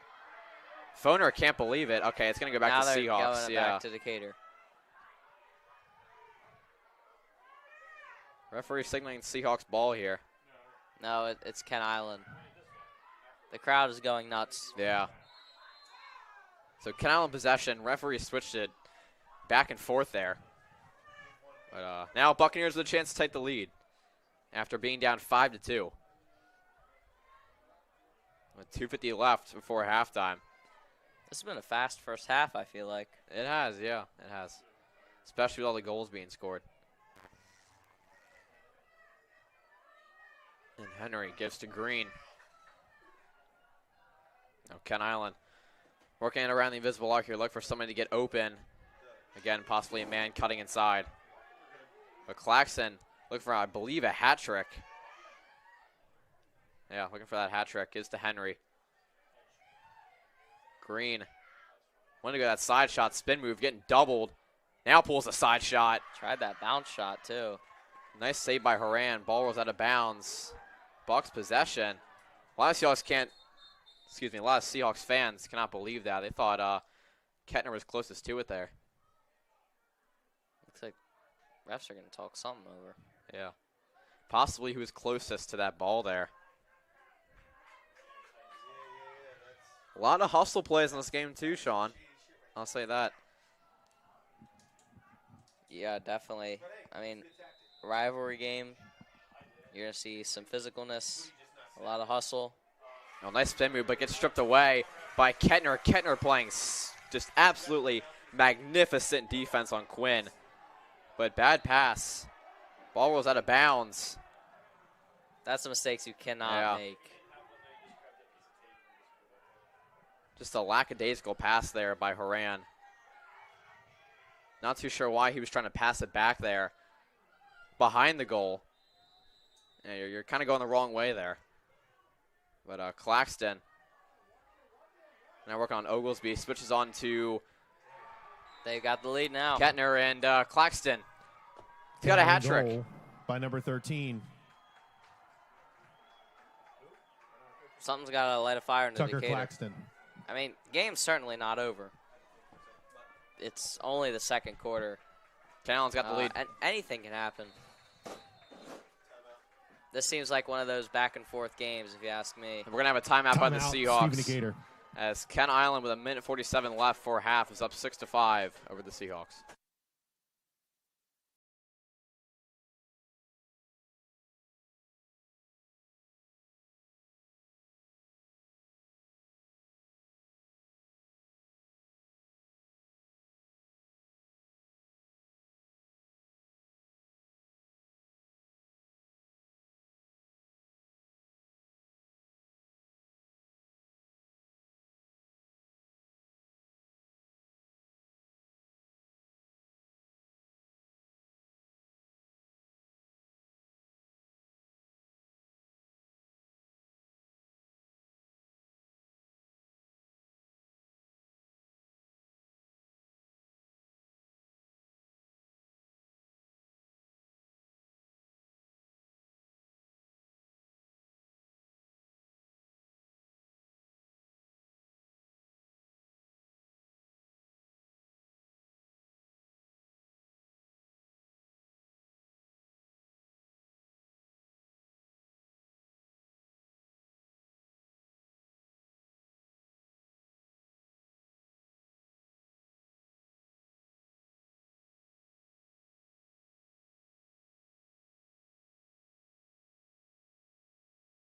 Speaker 7: Phoner can't believe it. Okay, it's going to go back to Seahawks.
Speaker 8: Now they're going back to Decatur.
Speaker 7: Referee signaling Seahawks ball here.
Speaker 8: No, it's Ken Island. The crowd is going nuts.
Speaker 7: Yeah. So Ken Island possession. Referee switched it back and forth there. But now Buccaneers with a chance to take the lead after being down 5-2. With 2:50 left before halftime.
Speaker 8: This has been a fast first half, I feel like.
Speaker 7: It has, yeah, it has. Especially with all the goals being scored. And Henry gives to Green. Now Ken Island working it around the invisible arc here. Look for somebody to get open. Again, possibly a man cutting inside. But Claxton looking for, I believe, a hat trick. Yeah, looking for that hat trick. Gives to Henry. Green. Wanted to go that side shot, spin move, getting doubled. Now pulls a side shot.
Speaker 8: Tried that bounce shot, too.
Speaker 7: Nice save by Horan. Ball was out of bounds. Bucks possession. A lot of Seahawks fans cannot believe that. They thought Kettner was closest to it there.
Speaker 8: Looks like refs are going to talk something over.
Speaker 7: Yeah. Possibly who was closest to that ball there. A lot of hustle plays in this game too, Sean. I'll say that.
Speaker 8: Yeah, definitely. I mean, rivalry game. You're going to see some physicalness, a lot of hustle.
Speaker 7: Oh, nice spin move, but gets stripped away by Kettner. Kettner playing just absolutely magnificent defense on Quinn. But bad pass. Ball was out of bounds.
Speaker 8: That's the mistakes you cannot make.
Speaker 7: Just a lackadaisical pass there by Horan. Not too sure why he was trying to pass it back there behind the goal. Yeah, you're kind of going the wrong way there. But Claxton now working on Oglesby. Switches on to
Speaker 8: They got the lead now.
Speaker 7: Kettner and Claxton. He's got a hat trick.
Speaker 1: By number 13.
Speaker 8: Something's got to light a fire in the
Speaker 1: Tucker
Speaker 8: Decatur.
Speaker 1: Claxton.
Speaker 8: I mean, game's certainly not over. It's only the second quarter.
Speaker 7: Callan's got the lead.
Speaker 8: And anything can happen. This seems like one of those back and forth games, if you ask me.
Speaker 7: We're going to have a timeout by the Seahawks.
Speaker 1: Stephen Decatur.
Speaker 7: as Ken Island with a minute 47 left for half is up 6-5 over the Seahawks.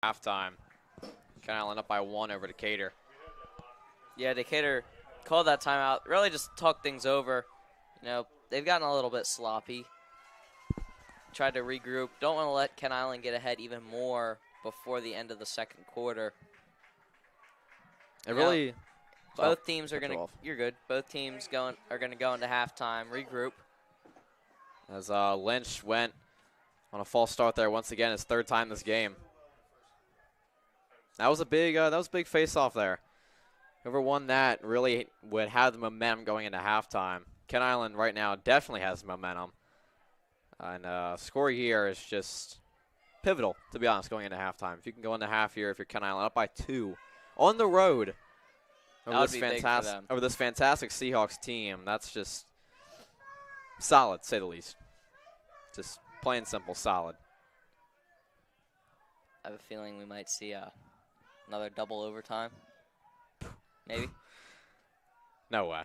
Speaker 7: Halftime. Ken Island up by 1 over Decatur.
Speaker 8: Yeah, Decatur called that timeout. Really just talked things over. You know, they've gotten a little bit sloppy. Tried to regroup. Don't want to let Ken Island get ahead even more before the end of the second quarter.
Speaker 7: It really.
Speaker 8: Both teams are going to. You're good. Both teams are going to go into halftime, regroup.
Speaker 7: As Lynch went on a false start there once again, his 3rd time this game. That was a big face-off there. Whoever won that really would have the momentum going into halftime. Ken Island right now definitely has momentum. And score here is just pivotal, to be honest, going into halftime. If you can go into half here, if you're Ken Island up by 2 on the road over this fantastic Seahawks team, that's just solid, to say the least. Just plain simple, solid.
Speaker 8: I have a feeling we might see another double overtime. Maybe.
Speaker 7: No way.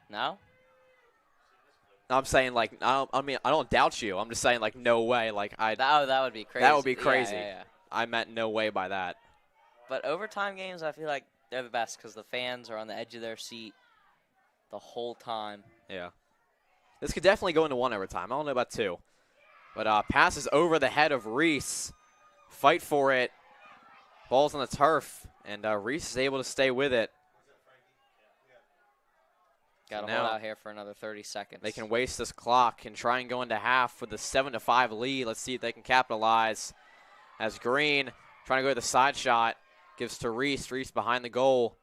Speaker 8: No?
Speaker 7: I'm saying, like, I don't doubt you. I'm just saying, like, no way. Like,
Speaker 8: that would be crazy.
Speaker 7: That would be crazy.
Speaker 8: Yeah.
Speaker 7: I meant no way by that.
Speaker 8: But overtime games, I feel like they're the best because the fans are on the edge of their seat the whole time.
Speaker 7: Yeah. This could definitely go into 1 overtime. I don't know about 2. But passes over the head of Reese. Fight for it. Ball's on the turf. And Reese is able to stay with it.
Speaker 8: Got to hold out here for another 30 seconds.
Speaker 7: They can waste this clock and try and go into half with a 7-5 lead. Let's see if they can capitalize. As Green trying to go to the side shot. Gives to Reese. Reese behind the goal.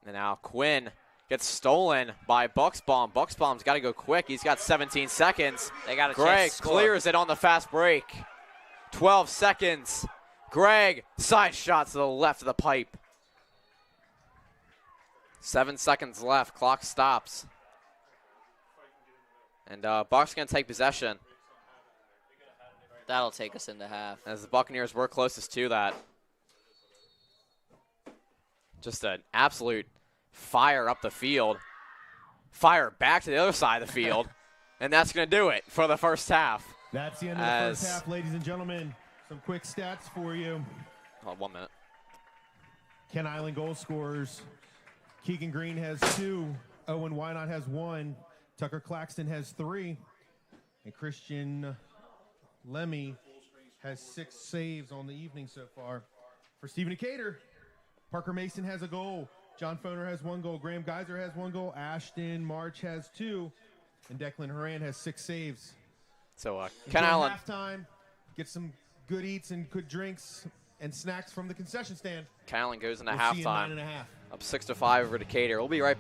Speaker 7: And now Quinn gets stolen by Bucksbaum. Bucksbaum's got to go quick. He's got 17 seconds.
Speaker 8: They got a
Speaker 7: Greg
Speaker 8: chance to score.
Speaker 7: Clears it on the fast break. 12 seconds. Greg, side shot to the left of the pipe. 7 seconds left. Clock stops. And Bucks going to take possession.
Speaker 8: That'll take us into half.
Speaker 7: As the Buccaneers were closest to that. Just an absolute fire up the field. Fire back to the other side of the field. And that's going to do it for the first half.
Speaker 1: That's the end of the first half, ladies and gentlemen. Some quick stats for you.
Speaker 7: Hold on 1 minute.
Speaker 1: Ken Island goal scorers. Keegan Green has 2. Owen Wynot has 1. Tucker Claxton has 3. And Christian Lemmy has 6 saves on the evening so far. For Stephen Decatur, Parker Mason has a goal. John Foner has 1 goal. Graham Geiser has 1 goal. Ashton March has 2. And Declan Horan has 6 saves.
Speaker 7: So Ken Island.
Speaker 1: Halftime, get some good eats and good drinks and snacks from the concession stand.
Speaker 7: Ken Island goes into
Speaker 1: We'll see you in
Speaker 7: halftime.
Speaker 1: 9.5.
Speaker 7: Up 6-5 over Decatur. We'll be right back.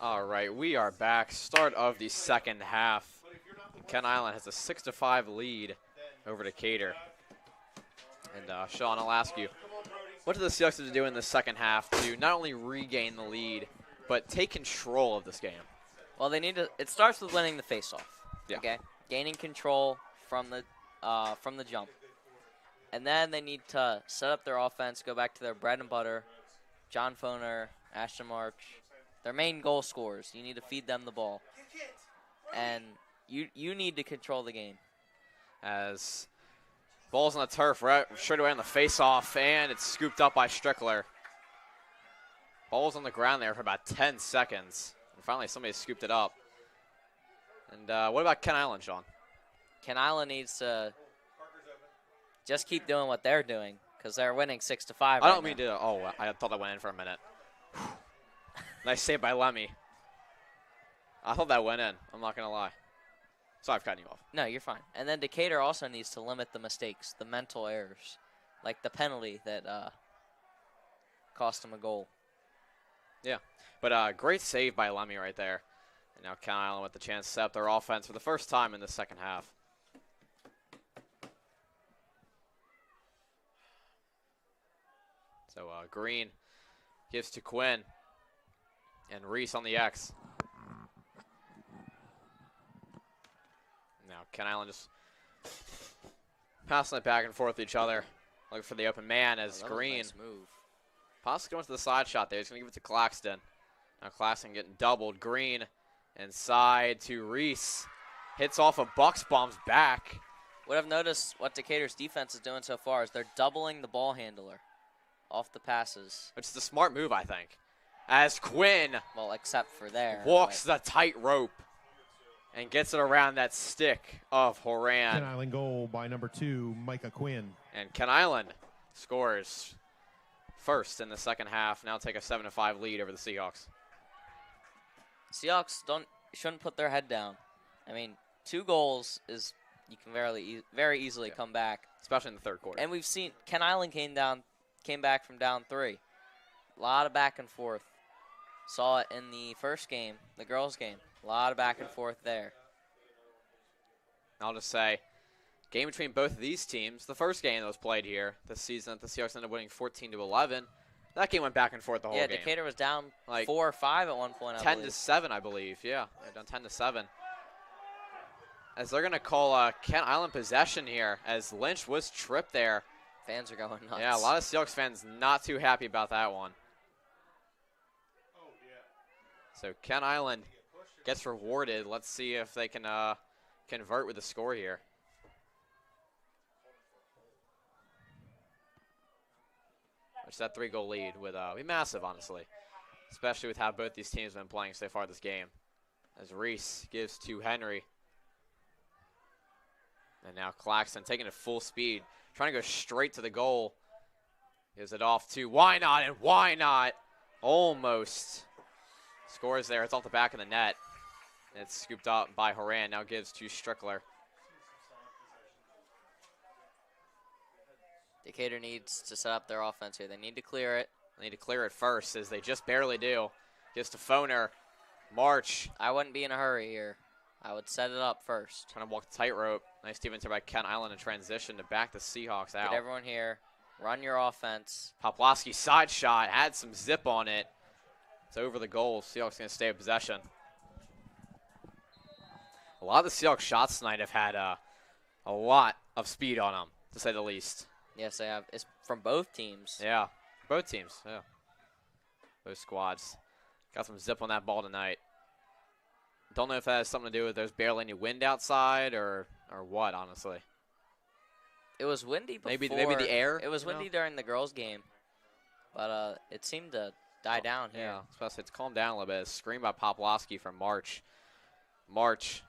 Speaker 7: All right, we are back. Start of the second half. Kent Island has a 6-5 lead over Decatur. And Sean, I'll ask you, what do the Seahawks have to do in the second half to not only regain the lead, but take control of this game?
Speaker 8: Well, they need to. It starts with winning the faceoff.
Speaker 7: Yeah.
Speaker 8: Okay, gaining control from the jump, and then they need to set up their offense, go back to their bread and butter. John Foner, Ashton March, their main goal scorers. You need to feed them the ball, and you need to control the game.
Speaker 7: As ball's on the turf, right straight away on the face-off, and it's scooped up by Strickler. Ball's on the ground there for about 10 seconds. And finally, somebody scooped it up. And what about Kent Island, Sean?
Speaker 8: Kent Island needs to just keep doing what they're doing because they're winning 6-5.
Speaker 7: I don't mean to. Oh, I thought that went in for a minute. Nice save by Lemmy. I thought that went in. I'm not gonna lie. Sorry for cutting you off.
Speaker 8: No, you're fine. And then Decatur also needs to limit the mistakes, the mental errors, like the penalty that cost them a goal.
Speaker 7: Yeah, but great save by Lemmy right there. And now Kent Island with the chance to set up their offense for the first time in the second half. So Green gives to Quinn. And Reese on the X. Now Kent Island just passing it back and forth with each other. Looking for the open man as Green.
Speaker 8: Nice move.
Speaker 7: Possibly going to the side shot there. He's going to give it to Claxton. Now Claxton getting doubled. Green inside to Reese. Hits off of Bucksbaum's back.
Speaker 8: What I've noticed what Decatur's defense is doing so far is they're doubling the ball handler off the passes.
Speaker 7: Which is a smart move, I think. As Quinn
Speaker 8: Well, except for there.
Speaker 7: walks the tightrope and gets it around that stick of Horan.
Speaker 1: Kent Island goal by number 2, Micah Quinn.
Speaker 7: And Kent Island scores first in the second half. Now take a 7-5 lead over the Seahawks.
Speaker 8: Seahawks shouldn't put their head down. I mean, 2 goals is you can very easily come back,
Speaker 7: especially in the third quarter.
Speaker 8: And we've seen Kent Island came back from down 3. A lot of back and forth. Saw it in the first game, the girls' game. A lot of back and forth there.
Speaker 7: I'll just say, game between both of these teams, the first game that was played here this season, the Seahawks ended up winning 14-11. That game went back and forth the whole game.
Speaker 8: Yeah, Decatur was down
Speaker 7: like
Speaker 8: 4 or 5 at one point,
Speaker 7: 10-7, I believe. Yeah, they're down 10-7. As they're going to call Kent Island possession here, as Lynch was tripped there.
Speaker 8: Fans are going nuts.
Speaker 7: Yeah, a lot of Seahawks fans not too happy about that one. So Kent Island gets rewarded. Let's see if they can convert with the score here. Which that 3-goal lead would be massive, honestly, especially with how both these teams have been playing so far this game. As Reese gives to Henry. And now Claxton taking it full speed, trying to go straight to the goal. Gives it off to Why Not, and Why Not almost scores there. It's off the back of the net. And it's scooped up by Horan. Now gives to Strickler.
Speaker 8: Decatur needs to set up their offense here. They need to clear it.
Speaker 7: They need to clear it first, as they just barely do. Gives to Foner. March.
Speaker 8: I wouldn't be in a hurry here. I would set it up first.
Speaker 7: Trying to walk the tightrope. Nice defense here by Kent Island in transition to back the Seahawks out.
Speaker 8: Get everyone here. Run your offense.
Speaker 7: Poplowski side shot. Had some zip on it. It's over the goal. Seahawks going to stay in possession. A lot of the Seahawks shots tonight have had a lot of speed on them, to say the least.
Speaker 8: Yes, they have. It's from both teams.
Speaker 7: Yeah, both teams. Yeah, both squads got some zip on that ball tonight. Don't know if that has something to do with there's barely any wind outside or what. Honestly,
Speaker 8: it was windy before.
Speaker 7: Maybe the air.
Speaker 8: It was windy during the girls' game, but it seemed to die down here.
Speaker 7: Yeah, especially it's calmed down a little bit. Screen by Poplowski from March. March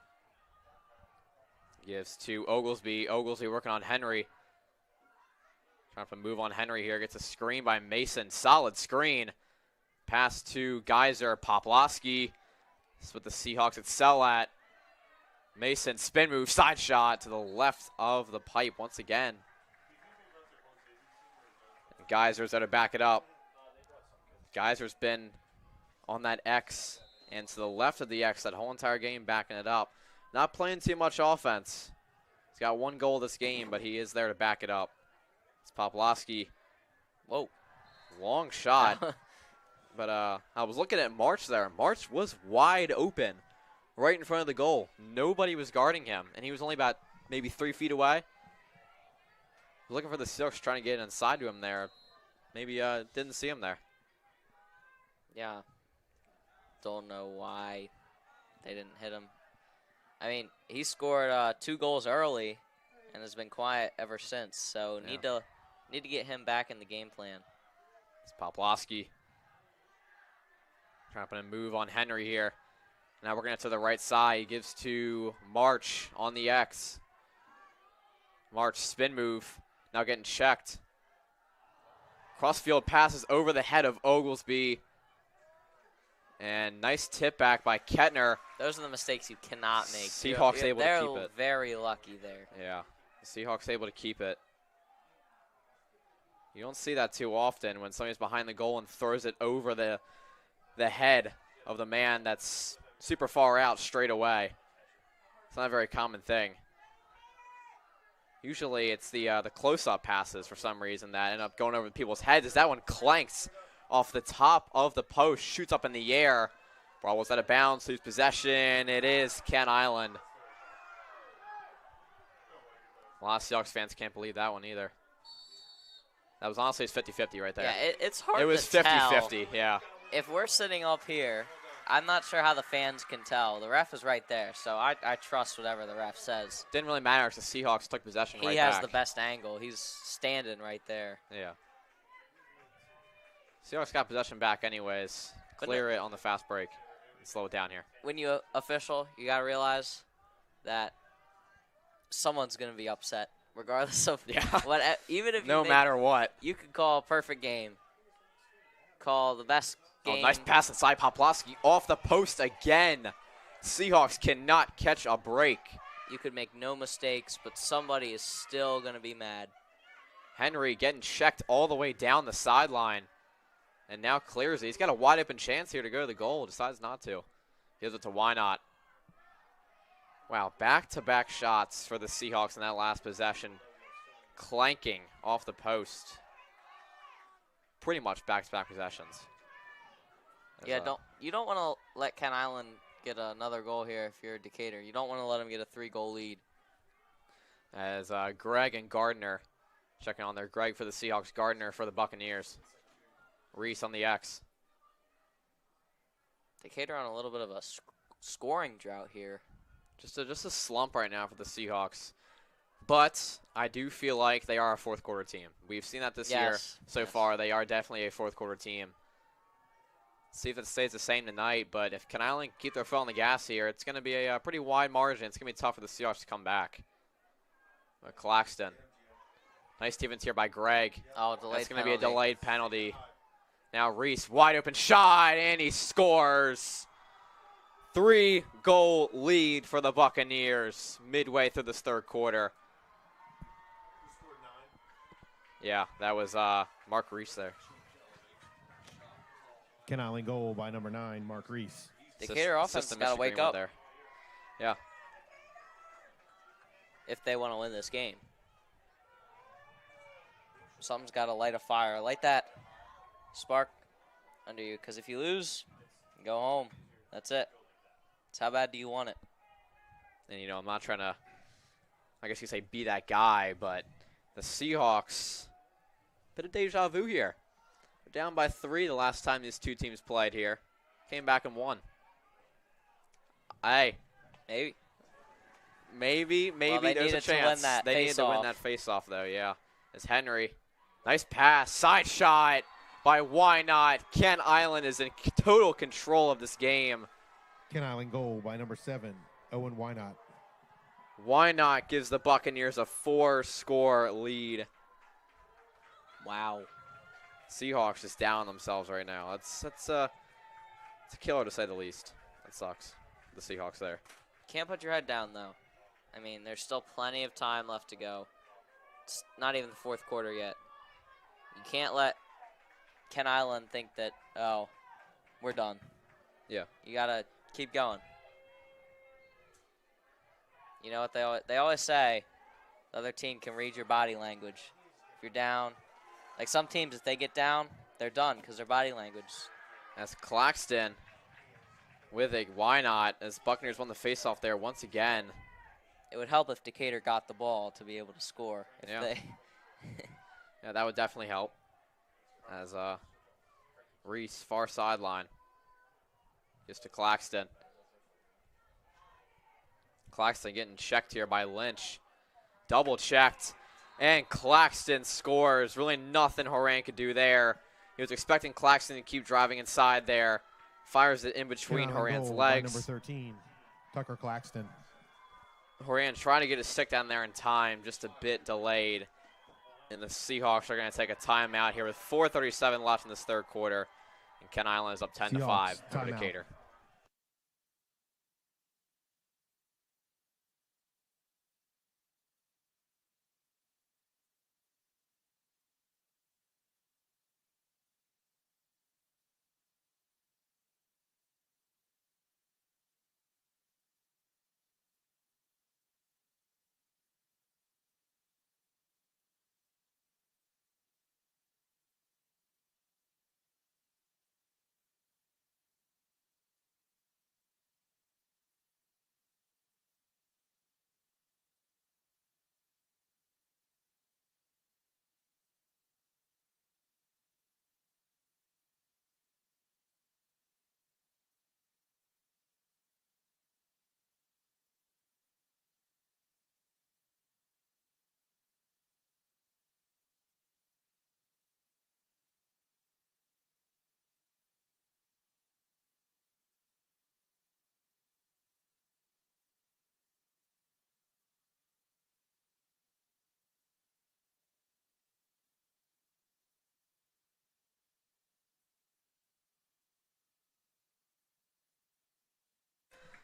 Speaker 7: gives to Oglesby. Oglesby working on Henry. Trying to move on Henry here. Gets a screen by Mason. Solid screen. Pass to Geyser. Poplowski. This is what the Seahawks excel at. Mason, spin move, side shot to the left of the pipe once again. And Geyser's there to back it up. Geyser's been on that X And to the left of the X, that whole entire game backing it up. Not playing too much offense. He's got 1 goal this game, but he is there to back it up. It's Poplawski.
Speaker 8: Whoa.
Speaker 7: Long shot. But I was looking at March there. March was wide open right in front of the goal. Nobody was guarding him, and he was only about maybe 3 feet away. Looking for the Seahawks, trying to get inside to him there. Maybe didn't see him there.
Speaker 8: Yeah. Don't know why they didn't hit him. I mean, he scored 2 goals early and has been quiet ever since. So need to get him back in the game plan.
Speaker 7: It's Poplawski. Trying to put a move on Henry here. Now we're going to the right side. He gives to March on the X. March spin move. Now getting checked. Crossfield passes over the head of Oglesby. And nice tip back by Kettner.
Speaker 8: Those are the mistakes you cannot make.
Speaker 7: Seahawks able to keep
Speaker 8: They're
Speaker 7: it.
Speaker 8: very lucky there.
Speaker 7: Yeah, the Seahawks able to keep it. You don't see that too often when somebody's behind the goal and throws it over the head of the man that's super far out straight away. It's not a very common thing. Usually it's the close-up passes for some reason that end up going over people's heads. As that one clanks off the top of the post, shoots up in the air. Ball was out of bounds, lose possession. It is Ken Island. A lot of Seahawks fans can't believe that one either. That was honestly 50-50 right there.
Speaker 8: Yeah, it's hard
Speaker 7: to tell. It was 50-50, yeah.
Speaker 8: If we're sitting up here, I'm not sure how the fans can tell. The ref is right there, so I trust whatever the ref says.
Speaker 7: Didn't really matter because the Seahawks took possession right back.
Speaker 8: He has the best angle. He's standing right there.
Speaker 7: Yeah. Seahawks got possession back anyways. Clear it on the fast break and slow it down here.
Speaker 8: When you official, you got to realize that someone's going to be upset regardless of what. Even if
Speaker 7: no matter what.
Speaker 8: You could call a perfect game. Call the best game.
Speaker 7: Oh, nice pass inside Poplawski off the post again. Seahawks cannot catch a break.
Speaker 8: You could make no mistakes, but somebody is still going to be mad.
Speaker 7: Henry getting checked all the way down the sideline. And now clears it. He's got a wide open chance here to go to the goal. Decides not to. Gives it to Why Not. Wow, back-to-back shots for the Seahawks in that last possession. Clanking off the post. Pretty much back-to-back possessions.
Speaker 8: Yeah, you don't want to let Ken Island get another goal here if you're Decatur. You don't want to let him get a 3-goal lead.
Speaker 7: As Greg and Gardner checking on there. Greg for the Seahawks, Gardner for the Buccaneers. Reese on the X.
Speaker 8: Decatur on a little bit of a scoring drought here.
Speaker 7: Just a slump right now for the Seahawks. But I do feel like they are a fourth-quarter team. We've seen that this year so far. They are definitely a fourth-quarter team. See if it stays the same tonight. But if Ken Island keep their foot on the gas here, it's going to be a pretty wide margin. It's going to be tough for the Seahawks to come back. But Claxton. Nice Stevens here by Greg.
Speaker 8: Oh, delayed
Speaker 7: That's going to be a delayed penalty. Now Reese, wide open shot, and he scores. 3-goal lead for the Buccaneers midway through this third quarter. Yeah, that was Mark Reese there.
Speaker 1: Ken Island goal by number 9, Mark Reese.
Speaker 8: Decatur offense has got to wake up.
Speaker 7: There. Yeah.
Speaker 8: If they want to win this game. Something's got to light a fire. Light that spark under you, because if you lose, you go home. That's it. It's how bad do you want it?
Speaker 7: And, you know, I'm not trying to, I guess you say, be that guy, but the Seahawks, bit of deja vu here. They're down by 3 the last time these two teams played here. Came back and won. Hey. Maybe
Speaker 8: well,
Speaker 7: there's a chance. They needed to win that face-off, though, yeah. It's Henry. Nice pass. Side shot by Why Not. Ken Island is in total control of this game.
Speaker 1: Ken Island goal by number 7, Owen Why Not.
Speaker 7: Why Not gives the Buccaneers a 4-score lead.
Speaker 8: Wow.
Speaker 7: Seahawks just down themselves right now. It's a killer to say the least. That sucks. The Seahawks there.
Speaker 8: Can't put your head down, though. I mean, there's still plenty of time left to go. It's not even the fourth quarter yet. You can't let Ken Island think that, oh, we're done.
Speaker 7: Yeah.
Speaker 8: You got to keep going. You know what they always say, the other team can read your body language. If you're down, like some teams, if they get down, they're done because their body language.
Speaker 7: That's Claxton with a why not as Buccaneers won the faceoff there once again.
Speaker 8: It would help if Decatur got the ball to be able to score. If
Speaker 7: Yeah.
Speaker 8: they
Speaker 7: Yeah, that would definitely help. As Reese, far sideline. Just to Claxton. Claxton getting checked here by Lynch. Double checked. And Claxton scores. Really nothing Horan could do there. He was expecting Claxton to keep driving inside there. Fires it in between
Speaker 1: Ken Island
Speaker 7: Horan's
Speaker 1: goal by
Speaker 7: legs.
Speaker 1: number 13, Tucker Claxton.
Speaker 7: Horan trying to get his stick down there in time, just a bit delayed. And the Seahawks are going to take a timeout here with 4:37 left in this third quarter. And Ken Island is up 10-5 over
Speaker 1: timeout.
Speaker 7: Decatur.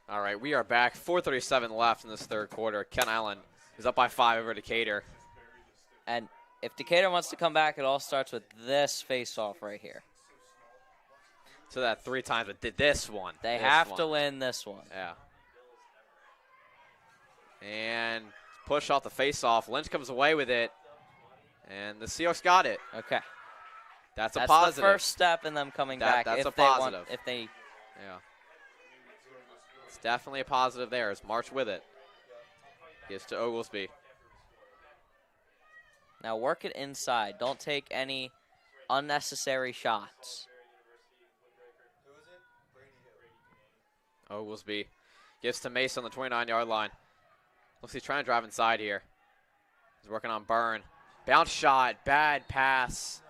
Speaker 7: All right, we are back. 4:37 left in this third quarter. Ken Island is up by 5 over Decatur.
Speaker 8: and if Decatur wants to come back, it all starts with this face-off right here.
Speaker 7: So that 3 times, but did this one.
Speaker 8: They
Speaker 7: this
Speaker 8: have
Speaker 7: one.
Speaker 8: to win this one.
Speaker 7: Yeah. And push off the face-off. Lynch comes away with it, and the Seahawks got it.
Speaker 8: Okay.
Speaker 7: That's a
Speaker 8: That's
Speaker 7: positive.
Speaker 8: the first step in them coming back.
Speaker 7: That's
Speaker 8: if
Speaker 7: a
Speaker 8: they want-
Speaker 7: positive.
Speaker 8: if they
Speaker 7: Yeah. It's definitely a positive there as March with it. Gives to Oglesby.
Speaker 8: now work it inside. Don't take any unnecessary shots.
Speaker 7: Oglesby gives to Mason on the 29-yard line. Looks like he's trying to drive inside here. He's working on Byrne. Bounce shot, bad pass.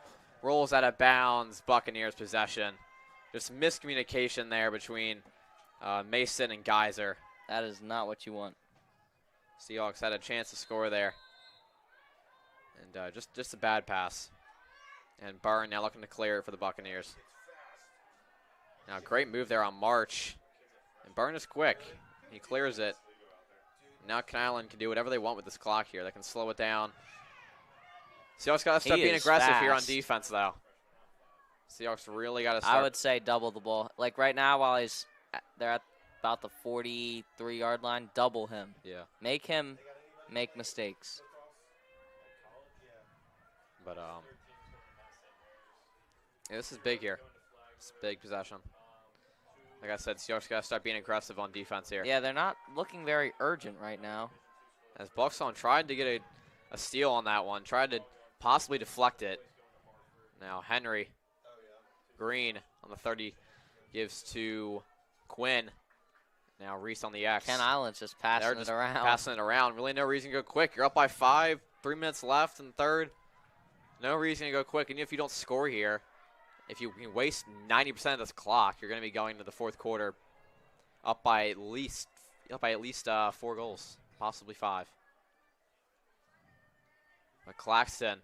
Speaker 7: Rolls out of bounds, Buccaneers possession. Just miscommunication there between Mason and Geyser.
Speaker 8: That is not what you want.
Speaker 7: Seahawks had a chance to score there. And just a bad pass. And Byrne now looking to clear it for the Buccaneers. Now great move there on March. And Byrne is quick. He clears it. Now Ken Island can do whatever they want with this clock here. They can slow it down. Seahawks got to start being aggressive here on defense, though. Seahawks really got to start.
Speaker 8: I would say double the ball. Like right now, while they're at about the 43-yard line, double him.
Speaker 7: Yeah.
Speaker 8: Make him make mistakes.
Speaker 7: But yeah, this is big here. It's a big possession. Like I said, Seahawks got to start being aggressive on defense here.
Speaker 8: Yeah, they're not looking very urgent right now.
Speaker 7: As Buxton tried to get a steal on that one, tried to possibly deflect it. Now Henry Green on the 30 gives to Quinn. Now Reese on the X.
Speaker 8: Ken Island's just passing it around.
Speaker 7: Passing it around. Really no reason to go quick. You're up by 5, 3 minutes left in the third. No reason to go quick. And if you don't score here, if you can waste 90% of this clock, you're going to be going to the fourth quarter up by at least 4 goals, possibly 5. But Claxton,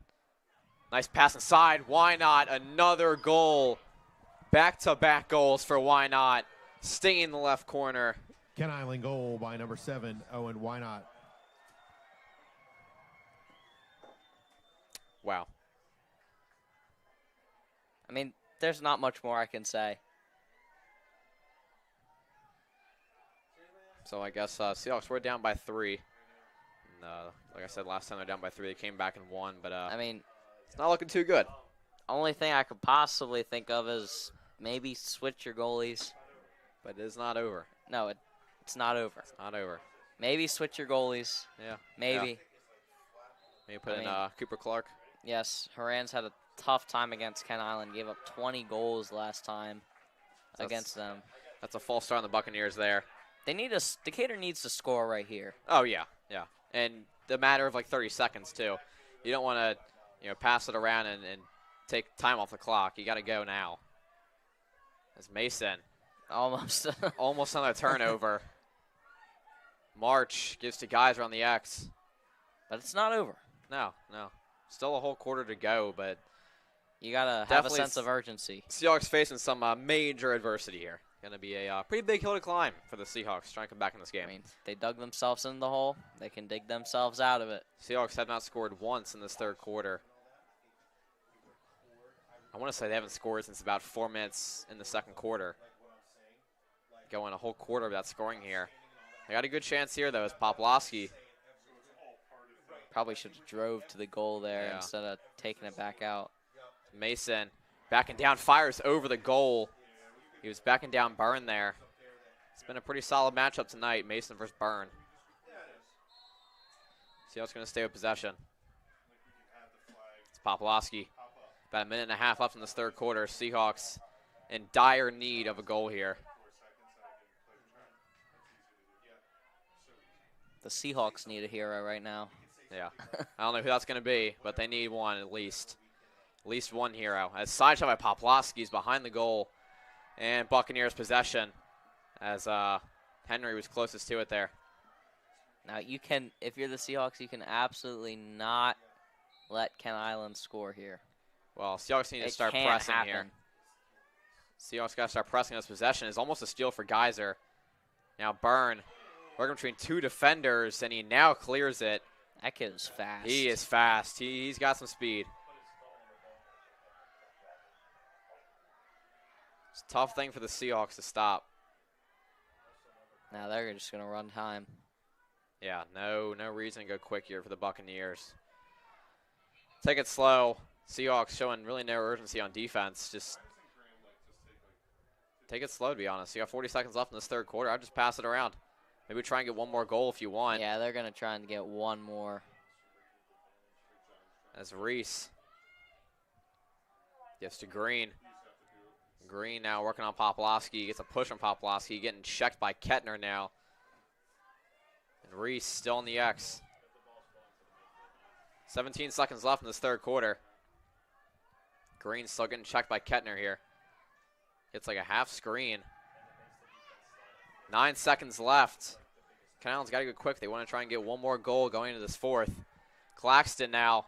Speaker 7: nice pass inside. Why not? Another goal. Back-to-back goals for Why Not. Stinging the left corner.
Speaker 1: Ken Island goal by number 7, Owen Why Not.
Speaker 7: Wow.
Speaker 8: I mean, there's not much more I can say.
Speaker 7: So I guess Seahawks were down by 3. And, like I said, last time they're down by 3, they came back and won. But
Speaker 8: I mean,
Speaker 7: it's not looking too good.
Speaker 8: only thing I could possibly think of is maybe switch your goalies.
Speaker 7: But it is not over.
Speaker 8: No, it's not over.
Speaker 7: It's not over.
Speaker 8: Maybe switch your goalies.
Speaker 7: Yeah.
Speaker 8: Maybe.
Speaker 7: Yeah. Maybe put in Cooper Clark.
Speaker 8: Yes, Horan's had a tough time against Kent Island. Gave up 20 goals last time against them.
Speaker 7: That's a false start on the Buccaneers there.
Speaker 8: Decatur needs to score right here.
Speaker 7: Oh, yeah. Yeah. And the matter of like 30 seconds, too. You don't want to, pass it around and take time off the clock. You got to go now. As Mason.
Speaker 8: Almost.
Speaker 7: Almost another turnover. March gives to Geyser on the X.
Speaker 8: But it's not over.
Speaker 7: No. Still a whole quarter to go, but
Speaker 8: you got to have a sense of urgency.
Speaker 7: Seahawks facing some major adversity here. Going to be a pretty big hill to climb for the Seahawks trying to come back in this game.
Speaker 8: I mean, they dug themselves in the hole. They can dig themselves out of it.
Speaker 7: Seahawks have not scored once in this third quarter. I want to say they haven't scored since about 4 minutes in the second quarter. Going a whole quarter without scoring here. They got a good chance here, though, as Poplawski.
Speaker 8: Probably should have drove to the goal there instead of taking it back out.
Speaker 7: Mason backing down, fires over the goal. He was backing down Byrne there. It's been a pretty solid matchup tonight, Mason versus Byrne. Seahawks going to stay with possession. It's Poplawski. About a minute and a half left in this third quarter. Seahawks in dire need of a goal here.
Speaker 8: The Seahawks need a hero right now.
Speaker 7: Yeah. I don't know who that's going to be, but they need one at least. At least one hero. As side shot by Poplawski is behind the goal. And Buccaneers possession as Henry was closest to it there.
Speaker 8: Now you can, if you're the Seahawks, you can absolutely not let Kent Island score here.
Speaker 7: Well, Seahawks need to start pressing here. Seahawks got to start pressing this possession. It's almost a steal for Geyser. Now Byrne working between 2 defenders, and he now clears it.
Speaker 8: That kid is fast.
Speaker 7: He is fast. He's got some speed. It's a tough thing for the Seahawks to stop.
Speaker 8: Now they're just going to run time.
Speaker 7: Yeah, no reason to go quick here for the Buccaneers. Take it slow. Seahawks showing really no urgency on defense. Just take it slow, to be honest. You got 40 seconds left in this third quarter. I'd just pass it around. Maybe try and get one more goal if you want.
Speaker 8: Yeah, they're going to try and get one more.
Speaker 7: As Reese gets to Green. Green now working on Poplawski. Gets a push from Poplawski. Getting checked by Kettner now. And Reese still on the X. 17 seconds left in this third quarter. Green still getting checked by Kettner here. It's like a half screen. 9 seconds left. Kent Island's got to go quick. They want to try and get one more goal going into this fourth. Claxton now.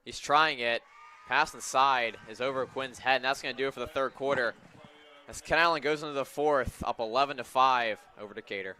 Speaker 7: He's trying it. Pass inside is over Quinn's head, and that's going to do it for the third quarter. As Kent Island goes into the fourth, up 11-5 over Decatur.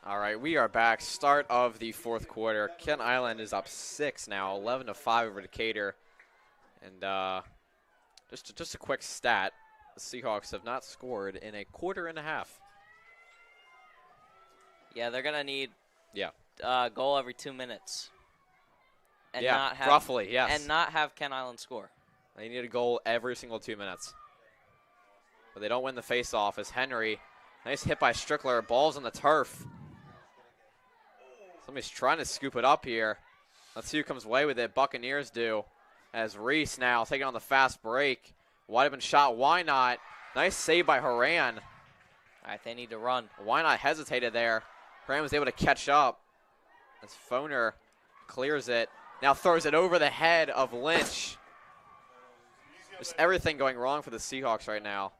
Speaker 7: All right, we are back. Start of the fourth quarter. Kent Island is up 6 now, 11-5 over Decatur. And just a quick stat: the Seahawks have not scored in a quarter and a half.
Speaker 8: Yeah, they're gonna need
Speaker 7: Yeah.
Speaker 8: Goal every 2 minutes. And
Speaker 7: Yeah,
Speaker 8: not have,
Speaker 7: roughly, yes.
Speaker 8: And not have Kent Island score.
Speaker 7: They need a goal every single 2 minutes. But they don't win the face-off as Henry. Nice hit by Strickler. Ball's on the turf. Somebody's trying to scoop it up here. Let's see who comes away with it. Buccaneers do. As Reese now taking on the fast break. Wide open shot. Why not? Nice save by Haran.
Speaker 8: All right, they need to run.
Speaker 7: Why not hesitated there? Haran was able to catch up as Foner clears it. Now throws it over the head of Lynch. Just everything going wrong for the Seahawks right now.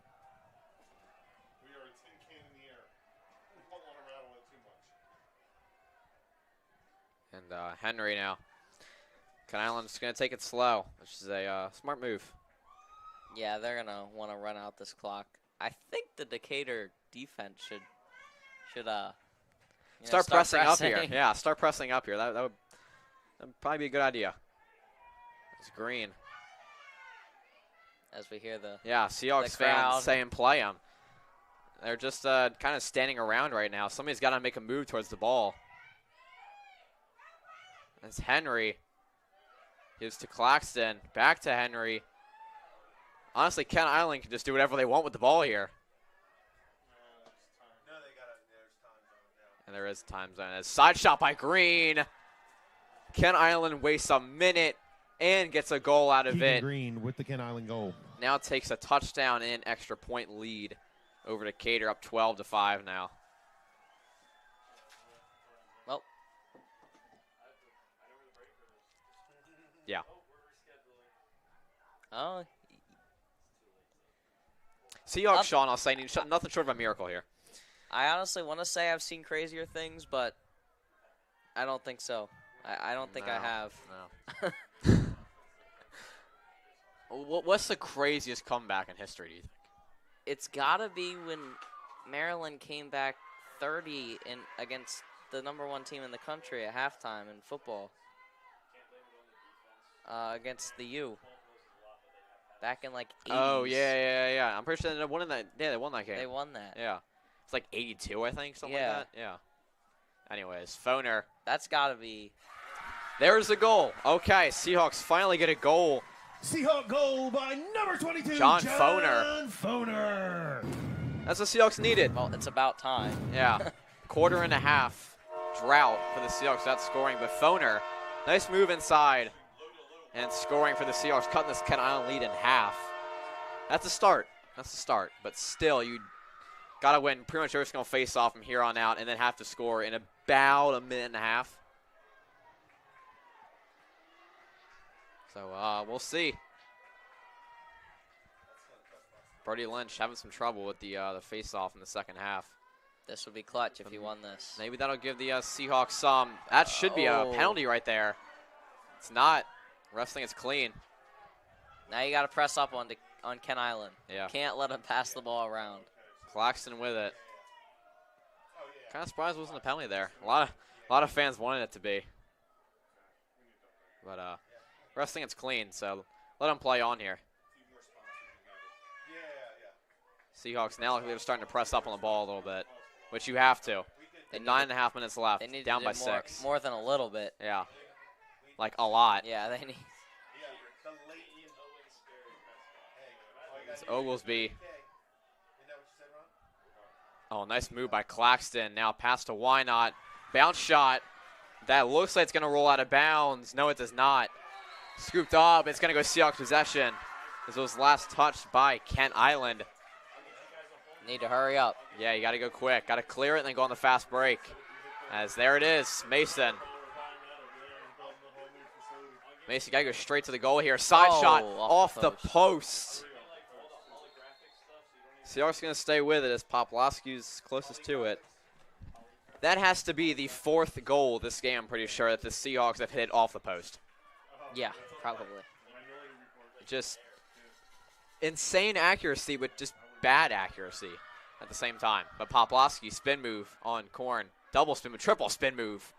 Speaker 7: And Henry now. Kent Island's going to take it slow, which is a smart move.
Speaker 8: Yeah, they're going to want to run out this clock. I think the Decatur defense should
Speaker 7: start pressing up here. Yeah, start pressing up here. That'd probably be a good idea. It's Green.
Speaker 8: As we hear the
Speaker 7: Seahawks fans saying play him. They're just kind of standing around right now. Somebody's got to make a move towards the ball. It's Henry. Gives to Claxton. Back to Henry. Honestly, Kent Island can just do whatever they want with the ball here. And there is a time zone. A side shot by Green. Kent Island wastes a minute and gets a goal out of
Speaker 1: Keegan
Speaker 7: it.
Speaker 1: Green with the Kent Island goal.
Speaker 7: Now takes a touchdown and extra point lead over Decatur, up 12-5 now.
Speaker 8: Well.
Speaker 7: Yeah.
Speaker 8: Oh.
Speaker 7: Seahawks, Sean, I'll say, nothing short of a miracle here.
Speaker 8: I honestly want to say I've seen crazier things, but I don't think so. I don't think I have.
Speaker 7: No. What's the craziest comeback in history, do you think?
Speaker 8: It's got to be when Maryland came back 30 against the #1 team in the country at halftime in football. Against the U. Back in like 80s.
Speaker 7: Oh, yeah. I'm pretty sure they won that. Yeah, they won that game.
Speaker 8: They won that.
Speaker 7: Yeah. It's like 82, I think, something
Speaker 8: Yeah.
Speaker 7: like that. Yeah. Anyways, Foner.
Speaker 8: That's got to be.
Speaker 7: There's the goal. Okay, Seahawks finally get a goal.
Speaker 1: Seahawk goal by number 22,
Speaker 7: John Foner.
Speaker 1: Foner.
Speaker 7: That's what Seahawks needed.
Speaker 8: Well, it's about time.
Speaker 7: Yeah. Quarter and a half drought for the Seahawks, not scoring. But Foner, nice move inside. And scoring for the Seahawks, cutting this Kent Island lead in half. That's a start. But still, you got to win pretty much every single face-off from here on out and then have to score in about a minute and a half. So we'll see. Brody Lynch having some trouble with the face-off in the second half.
Speaker 8: This would be clutch if you won this.
Speaker 7: Maybe that'll give the Seahawks some. That should be a penalty right there. It's not. Refs think it's clean.
Speaker 8: Now you got to press up on Kent Island.
Speaker 7: Yeah.
Speaker 8: Can't let him pass the ball around.
Speaker 7: Claxton with it. Kind of surprised it wasn't a penalty there. A lot of fans wanted it to be. But refs think it's clean, so let him play on here. Seahawks now they're starting to press up on the ball a little bit, which you have to. And 9.5 minutes left, down by 6.
Speaker 8: More than a little bit.
Speaker 7: Yeah, like a lot.
Speaker 8: Yeah, they need.
Speaker 7: It's Oglesby. Oh, nice move by Claxton. Now pass to Wynot. Bounce shot. That looks like it's going to roll out of bounds. No, it does not. Scooped up. It's going to go Seahawks possession. This was last touched by Kent Island.
Speaker 8: Need to hurry up.
Speaker 7: Yeah, you got to go quick. Got to clear it and then go on the fast break. As there it is, Mason. Mason got to go straight to the goal here. Side shot off the post. Seahawks going to stay with it as Poplowski's closest to it. That has to be the 4th goal this game, I'm pretty sure, that the Seahawks have hit off the post.
Speaker 8: Yeah, probably.
Speaker 7: Just insane accuracy, but just bad accuracy at the same time. But Poplowski, spin move on Korn. double spin move, triple spin move.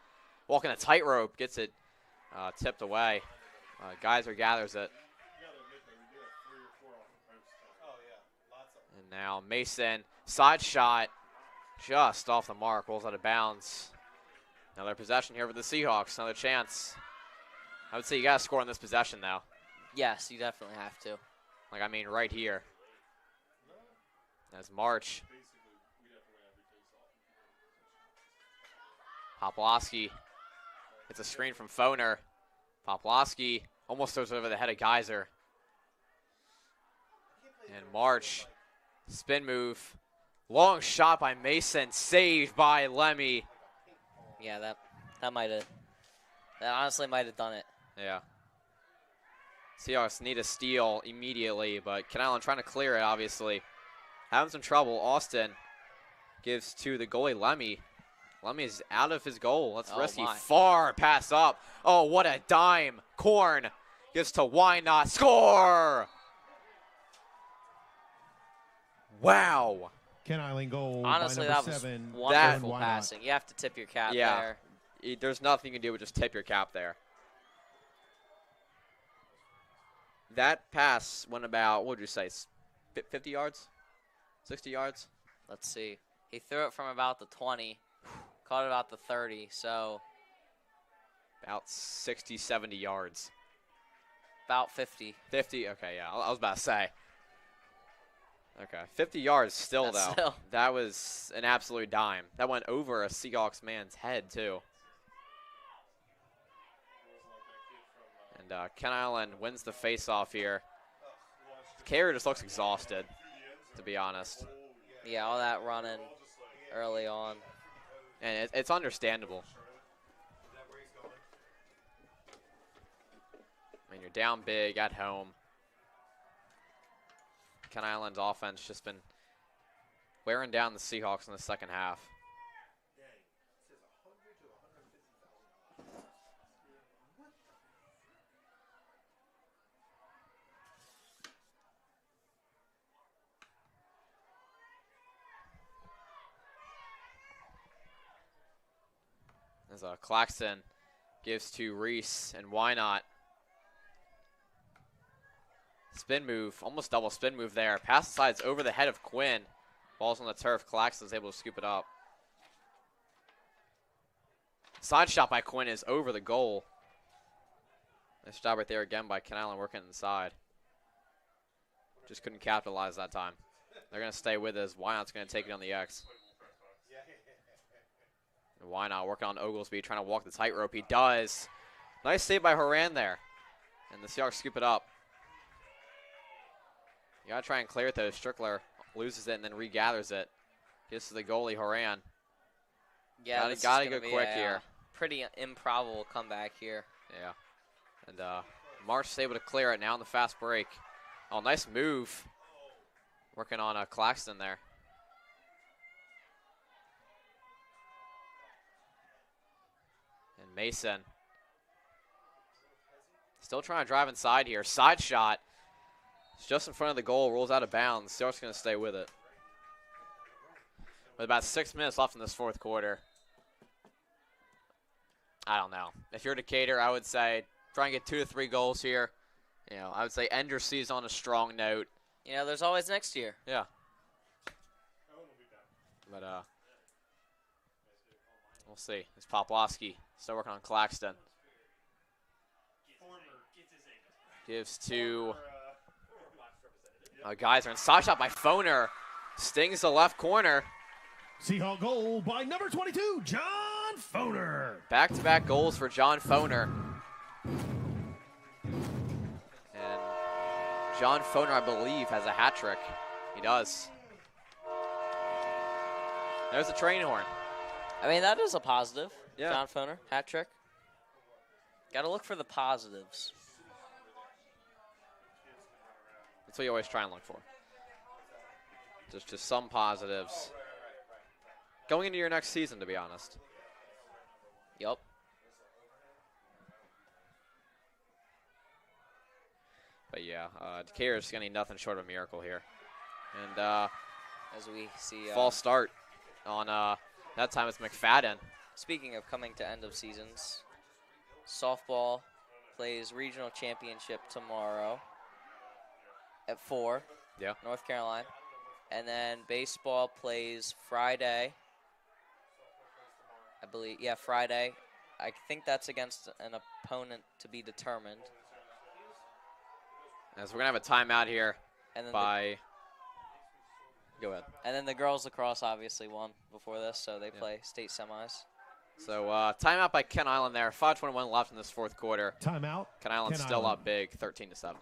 Speaker 7: Walking a tightrope, gets it tipped away. Geyser gathers it. And now Mason, side shot, just off the mark, rolls out of bounds. Another possession here for the Seahawks, another chance. I would say you got to score on this possession, though.
Speaker 8: Yes, you definitely have to.
Speaker 7: Like, I mean, right here. As March. Poplawski. It's a screen from Foner. Poplawski almost throws it over the head of Geyser. And March, spin move. Long shot by Mason, saved by Lemmy.
Speaker 8: Yeah, that honestly might have done it.
Speaker 7: Yeah. Seahawks need a steal immediately, but Kent Island trying to clear it, obviously. Having some trouble. Austin gives to the goalie, Lemmy. Lemmy is out of his goal. That's risky.
Speaker 8: My.
Speaker 7: Far pass up. Oh, what a dime. Korn gives to Why Not. Score! Wow.
Speaker 1: Kent Island goal
Speaker 8: Honestly,
Speaker 1: by
Speaker 8: that
Speaker 1: number
Speaker 8: was
Speaker 1: 7.
Speaker 8: wonderful
Speaker 1: Why Not?
Speaker 8: passing. You have to tip your cap
Speaker 7: Yeah.
Speaker 8: there.
Speaker 7: There's nothing you can do but just tip your cap there. That pass went about, what would you say, 50 yards? 60 yards?
Speaker 8: Let's see. He threw it from about the 20, caught it about the 30, so
Speaker 7: About 60, 70 yards.
Speaker 8: about 50.
Speaker 7: 50, okay, yeah, I was about to say. Okay, 50 yards still,
Speaker 8: That's
Speaker 7: though.
Speaker 8: still.
Speaker 7: That was an absolute dime. That went over a Seahawks man's head, too. And Kent Island wins the face-off here. Carey just looks exhausted, to be honest.
Speaker 8: Yeah, all that running early on.
Speaker 7: And it's understandable. I mean, you're down big at home. Kent Island's offense just been wearing down the Seahawks in the second half. As Claxton gives to Reese, and Why Not? Spin move, almost double spin move there. Pass the sides over the head of Quinn. Ball's on the turf. Claxton's able to scoop it up. Side shot by Quinn is over the goal. Nice job right there again by Kent Island working inside. Just couldn't capitalize that time. They're going to stay with us. Why Not's going to take it on the X. And Why Not working on Oglesby, trying to walk the tightrope. He does. Nice save by Horan there. And the Seahawks scoop it up. You got to try and clear it, though. Strickler loses it and then regathers it. Gets to the goalie, Horan.
Speaker 8: Yeah,
Speaker 7: gotta go quick here.
Speaker 8: Pretty improbable comeback here.
Speaker 7: Yeah. And Marsh is able to clear it now on the fast break. Oh, nice move. Working on Claxton there. And Mason. Still trying to drive inside here. Side shot. It's just in front of the goal. Rolls out of bounds. Steelers going to stay with it. With about 6 minutes left in this fourth quarter. I don't know. If you're Decatur, I would say try and get 2 to 3 goals here. You know, I would say end your season on a strong note.
Speaker 8: You know, there's always next year.
Speaker 7: Yeah. But we'll see. It's Poplawski still working on Claxton. Gives to Geyser, and side shot by Foner. Stings the left corner.
Speaker 1: Seahawk goal by number 22, John Foner.
Speaker 7: Back-to-back goals for John Foner. And John Foner, I believe, has a hat trick. He does. There's the train horn.
Speaker 8: I mean, that is a positive.
Speaker 7: Yeah.
Speaker 8: John Foner, hat trick. Got to look for the positives.
Speaker 7: That's what you always try and look for. Just some positives. Going into your next season, to be honest.
Speaker 8: Yep.
Speaker 7: But yeah, Decatur's going to need nothing short of a miracle here. And
Speaker 8: As we see
Speaker 7: false start on That time it's McFadden.
Speaker 8: Speaking of coming to end of seasons, softball plays regional championship tomorrow at 4.
Speaker 7: Yeah.
Speaker 8: North Carolina. And then baseball plays Friday. I believe, yeah, Friday. I think that's against an opponent to be determined.
Speaker 7: As we're going to have a timeout here
Speaker 8: And then
Speaker 7: by... Go ahead.
Speaker 8: And then the girls lacrosse obviously won before this, so they play state semis.
Speaker 7: So timeout by Kent Island there. 5:21 left in this fourth quarter.
Speaker 1: Timeout.
Speaker 7: Kent Island
Speaker 1: Kent
Speaker 7: still
Speaker 1: Island.
Speaker 7: up big, 13-7.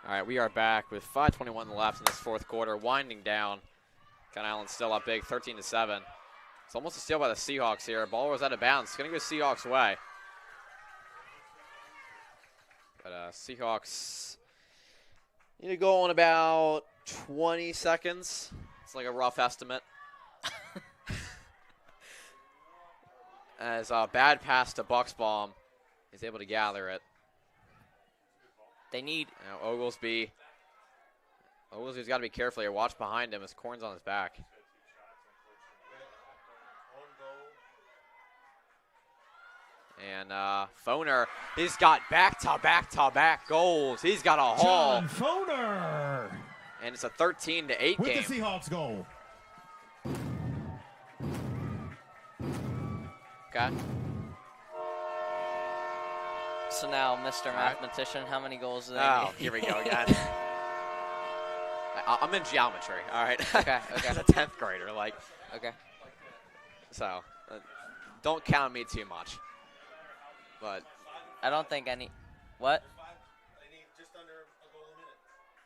Speaker 7: All right, we are back with 5:21 left in this fourth quarter, winding down. Kent Island still up big, 13-7. It's almost a steal by the Seahawks here. Ball was out of bounds. It's going to go Seahawks' way. But Seahawks need to go in about 20 seconds. It's like a rough estimate. As a bad pass to Bucksbaum. He's able to gather it.
Speaker 8: They need...
Speaker 7: Oglesby's got to be careful here. Watch behind him as Corn's on his back. And Foner, he's got back-to-back goals. He's got a haul.
Speaker 1: John Foner.
Speaker 7: And it's a 13-8
Speaker 1: with
Speaker 7: game.
Speaker 1: the Seahawks goal.
Speaker 7: Okay.
Speaker 8: So now, Mr. Mathematician, how many goals do they
Speaker 7: Oh,
Speaker 8: need?
Speaker 7: here we go again. I'm in geometry, all right?
Speaker 8: Okay.
Speaker 7: As a 10th grader, like.
Speaker 8: Okay.
Speaker 7: So, don't count me too much. But
Speaker 8: I don't think any... What?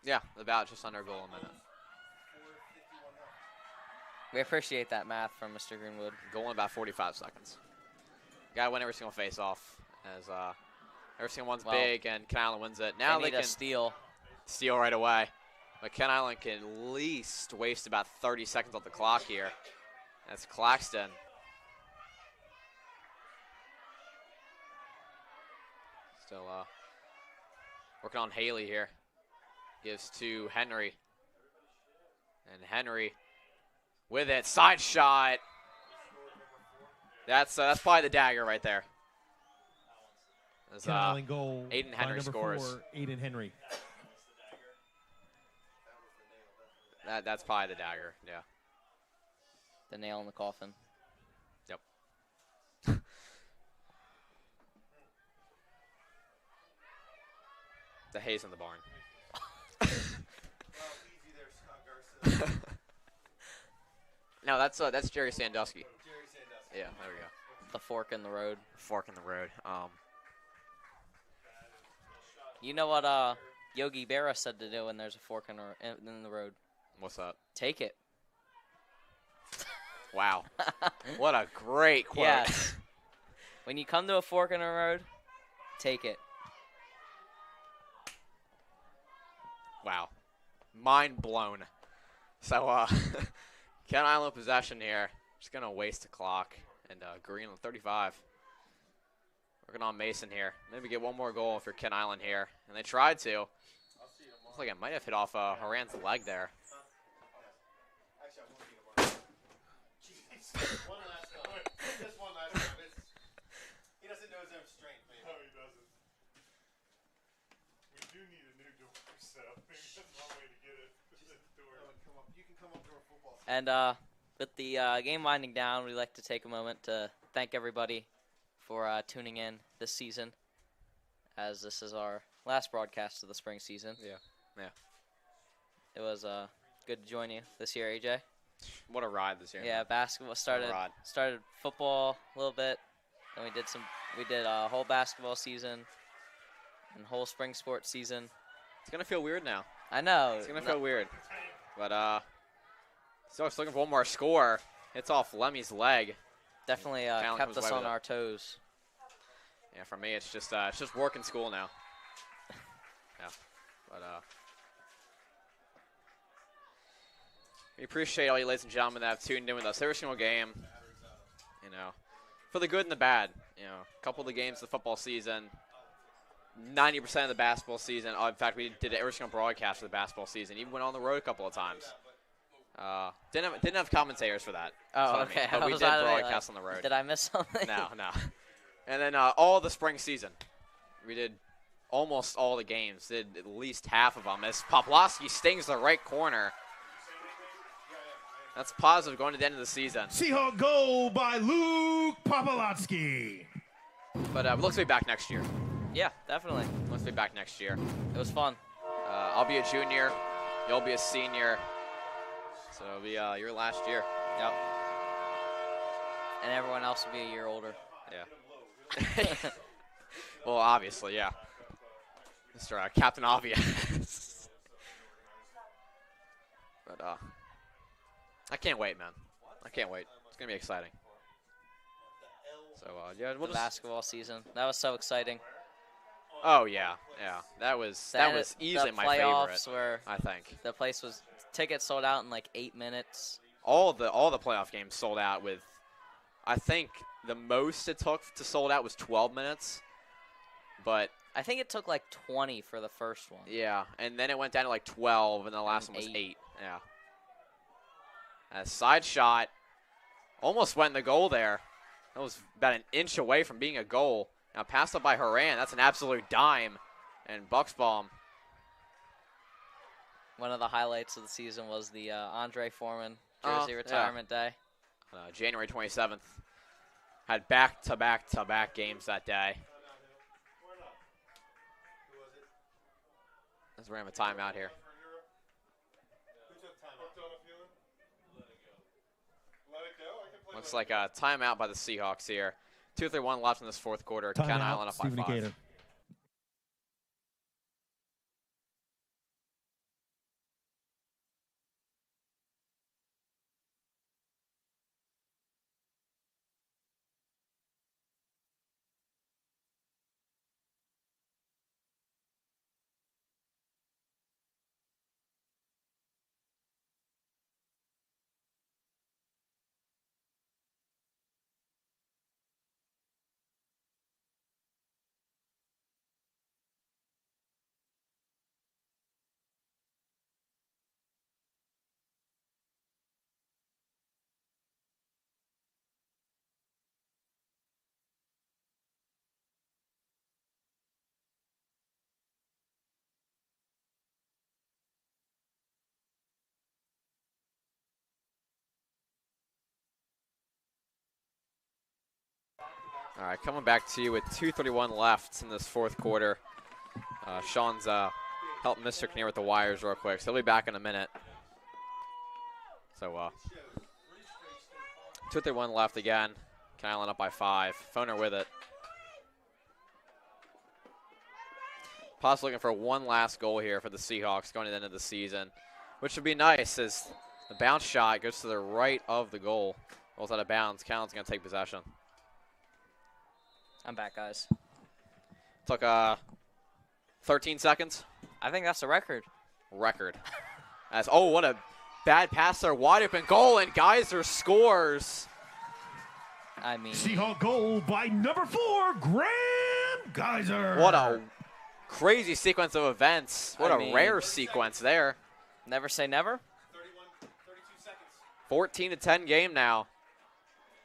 Speaker 7: yeah, about just under a goal a minute.
Speaker 8: We appreciate that math from Mr. Greenwood.
Speaker 7: Goal in about 45 seconds. Got to win every single face-off, as every single one's big, and Kent Island wins it. Now they
Speaker 8: need
Speaker 7: can
Speaker 8: a steal.
Speaker 7: Steal right away. But Kent Island can at least waste about 30 seconds off the clock here. That's Claxton. Still working on Haley here. Gives to Henry. And Henry with it. Side shot. That's probably the dagger right there. As,
Speaker 1: Kent Island goal.
Speaker 7: Aiden
Speaker 1: by
Speaker 7: Henry
Speaker 1: number
Speaker 7: scores.
Speaker 1: 4, Aiden Henry.
Speaker 7: That's probably the dagger, yeah.
Speaker 8: The nail in the coffin.
Speaker 7: Yep. The haze in the barn. No, that's Jerry Sandusky. Yeah, there we go.
Speaker 8: The fork in the road.
Speaker 7: Fork in the road.
Speaker 8: You know what Yogi Berra said to do when there's a fork in the road?
Speaker 7: What's that?
Speaker 8: Take it.
Speaker 7: Wow. What a great quote.
Speaker 8: Yes. When you come to a fork in the road, take it.
Speaker 7: Wow. Mind blown. So, Kent Island possession here. Just going to waste the clock. And Green on 35. Working on Mason here. Maybe get one more goal if you're Kent Island here. And they tried to. Looks like it might have hit off Haran's leg there.
Speaker 1: doesn't know his own strength, maybe.
Speaker 10: No, he doesn't. We do need a new door, so maybe that's one way to get it.
Speaker 1: You can come up to our football.
Speaker 8: And with the game winding down, we'd like to take a moment to thank everybody for tuning in this season, as this is our last broadcast of the spring season.
Speaker 7: Yeah.
Speaker 8: It was good to join you this year, AJ.
Speaker 7: What a ride this year.
Speaker 8: Yeah, basketball started football a little bit, then we did a whole basketball season and whole spring sports season.
Speaker 7: It's gonna feel weird now.
Speaker 8: I know.
Speaker 7: It's gonna feel weird. But still looking for one more score. Hits off Lemmy's leg.
Speaker 8: Definitely kept us on our toes.
Speaker 7: Yeah, for me it's just work and school now. Yeah. But we appreciate all you ladies and gentlemen that have tuned in with us every single game. You know, for the good and the bad. You know, a couple of the games of the football season, 90% of the basketball season. In fact, we did every single broadcast for the basketball season. Even went on the road a couple of times. Didn't have commentators for that.
Speaker 8: Oh, okay.
Speaker 7: But we did broadcast on the road.
Speaker 8: Did I miss something?
Speaker 7: No. And then all the spring season, we did almost all the games. Did at least half of them. As Poplawski stings the right corner. That's positive going to the end of the season.
Speaker 1: Seahawk goal by Luke Popolotsky.
Speaker 7: But it looks to be back next year.
Speaker 8: Yeah, definitely.
Speaker 7: Looks to be back next year.
Speaker 8: It was fun.
Speaker 7: I'll be a junior. You'll be a senior. So it'll be your last year.
Speaker 8: Yep. And everyone else will be a year older.
Speaker 7: Yeah. Well, obviously, yeah. Mr. Captain Obvious. But I can't wait, man. I can't wait. It's gonna be exciting. So yeah,
Speaker 8: The basketball season. That was so exciting.
Speaker 7: Oh yeah. That was easily my favorite.
Speaker 8: Where
Speaker 7: I think
Speaker 8: the place was tickets sold out in like 8 minutes.
Speaker 7: all the playoff games sold out with. I think the most it took to sold out was 12 minutes, but
Speaker 8: I think it took like 20 for the first one.
Speaker 7: yeah, and then it went down to like 12, and the last one was 8. Yeah. A side shot almost went in the goal there. That was about an inch away from being a goal. Now passed up by Horan. That's an absolute dime. And Bucksbaum.
Speaker 8: One of the highlights of the season was the Andre Foreman jersey retirement day.
Speaker 7: January 27th. Had back-to-back-to-back games that day. As we're going to have a timeout here. Looks like a timeout by the Seahawks here. 2:31 left in this fourth quarter. Ken Island up by 5. All right, coming back to you with 2:31 left in this fourth quarter. Sean's helping Mr. Kinnear with the wires real quick, so he'll be back in a minute. So 2:31 left again. Ken Island up by 5. Phoner with it. Potts looking for one last goal here for the Seahawks going to the end of the season, which would be nice as the bounce shot goes to the right of the goal. Rolls out of bounds. Ken Island's going to take possession.
Speaker 8: I'm back, guys.
Speaker 7: Took 13 seconds.
Speaker 8: I think that's a record.
Speaker 7: As what a bad pass there. Wide open goal, and Geyser scores.
Speaker 8: I mean,
Speaker 1: Seahawk goal by number 4, Graham Geyser.
Speaker 7: What a crazy sequence of events. What a rare sequence there.
Speaker 8: Never say never.
Speaker 7: 14-10 game now.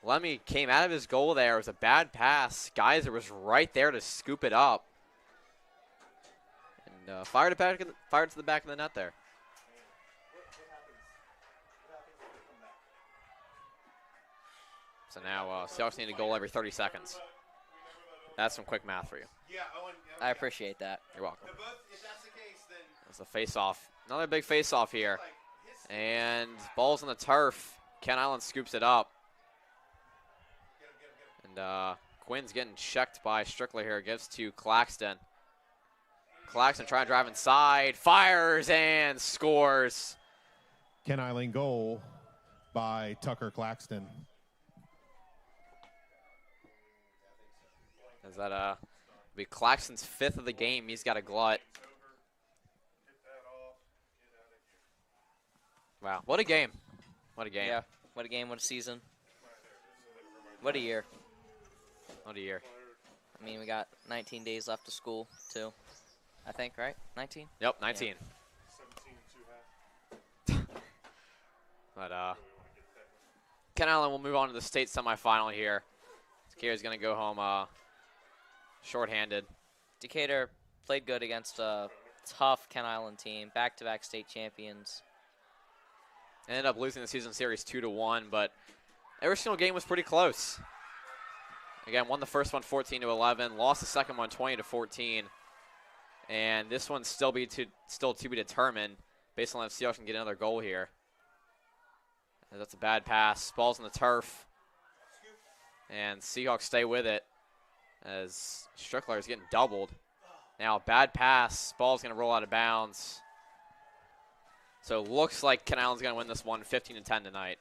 Speaker 7: Lemmy came out of his goal there. It was a bad pass. Geyser was right there to scoop it up. And fired to the back of the net there. So now Seahawks need a goal every 30 seconds. That's some quick math for you.
Speaker 8: I appreciate that.
Speaker 7: You're welcome. That's a face-off. Another big face-off here. And ball's on the turf. Ken Island scoops it up. And Quinn's getting checked by Strickler here. Gives to Claxton. Claxton trying to drive inside. Fires and scores.
Speaker 1: Ken Island goal by Tucker Claxton.
Speaker 7: Is that be Claxton's 5th of the game? He's got a glut. Wow, what a game! What a game!
Speaker 8: Yeah, what a game! What a season! What a year!
Speaker 7: What a year!
Speaker 8: I mean, we got 19 days left of school too. I think, right? 19.
Speaker 7: Yep, 19.
Speaker 8: Yeah.
Speaker 10: 17 2 half.
Speaker 7: But Ken Island will move on to the state semifinal here. Decatur's gonna go home shorthanded.
Speaker 8: Decatur played good against a tough Ken Island team, back-to-back state champions.
Speaker 7: Ended up losing the season series 2-1, but every single game was pretty close. Again, won the first one 14-11, lost the second one 20-14, and this one's still to be determined based on if Seahawks can get another goal here. And that's a bad pass. Ball's on the turf, and Seahawks stay with it as Strickler is getting doubled. Now, bad pass. Ball's going to roll out of bounds. So it looks like Ken Island's going to win this one 15-10 tonight.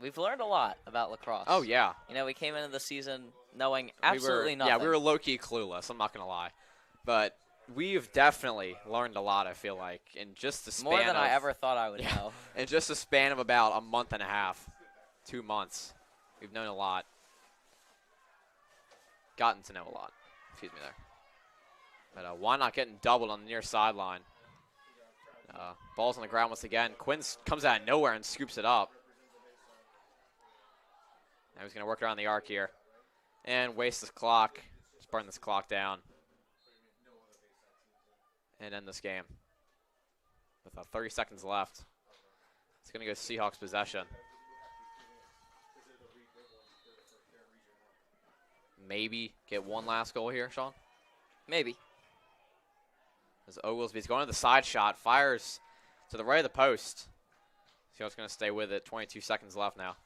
Speaker 8: We've learned a lot about lacrosse.
Speaker 7: Oh, yeah.
Speaker 8: You know, we came into the season knowing absolutely nothing.
Speaker 7: Yeah, we were low-key clueless. I'm not going to lie. But we've definitely learned a lot, I feel like, in just the span
Speaker 8: More than I ever thought I would know.
Speaker 7: In just a span of about a month and a half, 2 months. We've known a lot. Gotten to know a lot. Excuse me there. But why not getting doubled on the near sideline? Ball's on the ground once again. Quinn comes out of nowhere and scoops it up. Now he's going to work around the arc here. And waste this clock. Just burn this clock down. And end this game. With 30 seconds left. It's going to go Seahawks possession. Maybe get one last goal here, Sean?
Speaker 8: Maybe.
Speaker 7: As Oglesby's going to the side shot, fires to the right of the post. Seahawks going to stay with it. 22 seconds left now.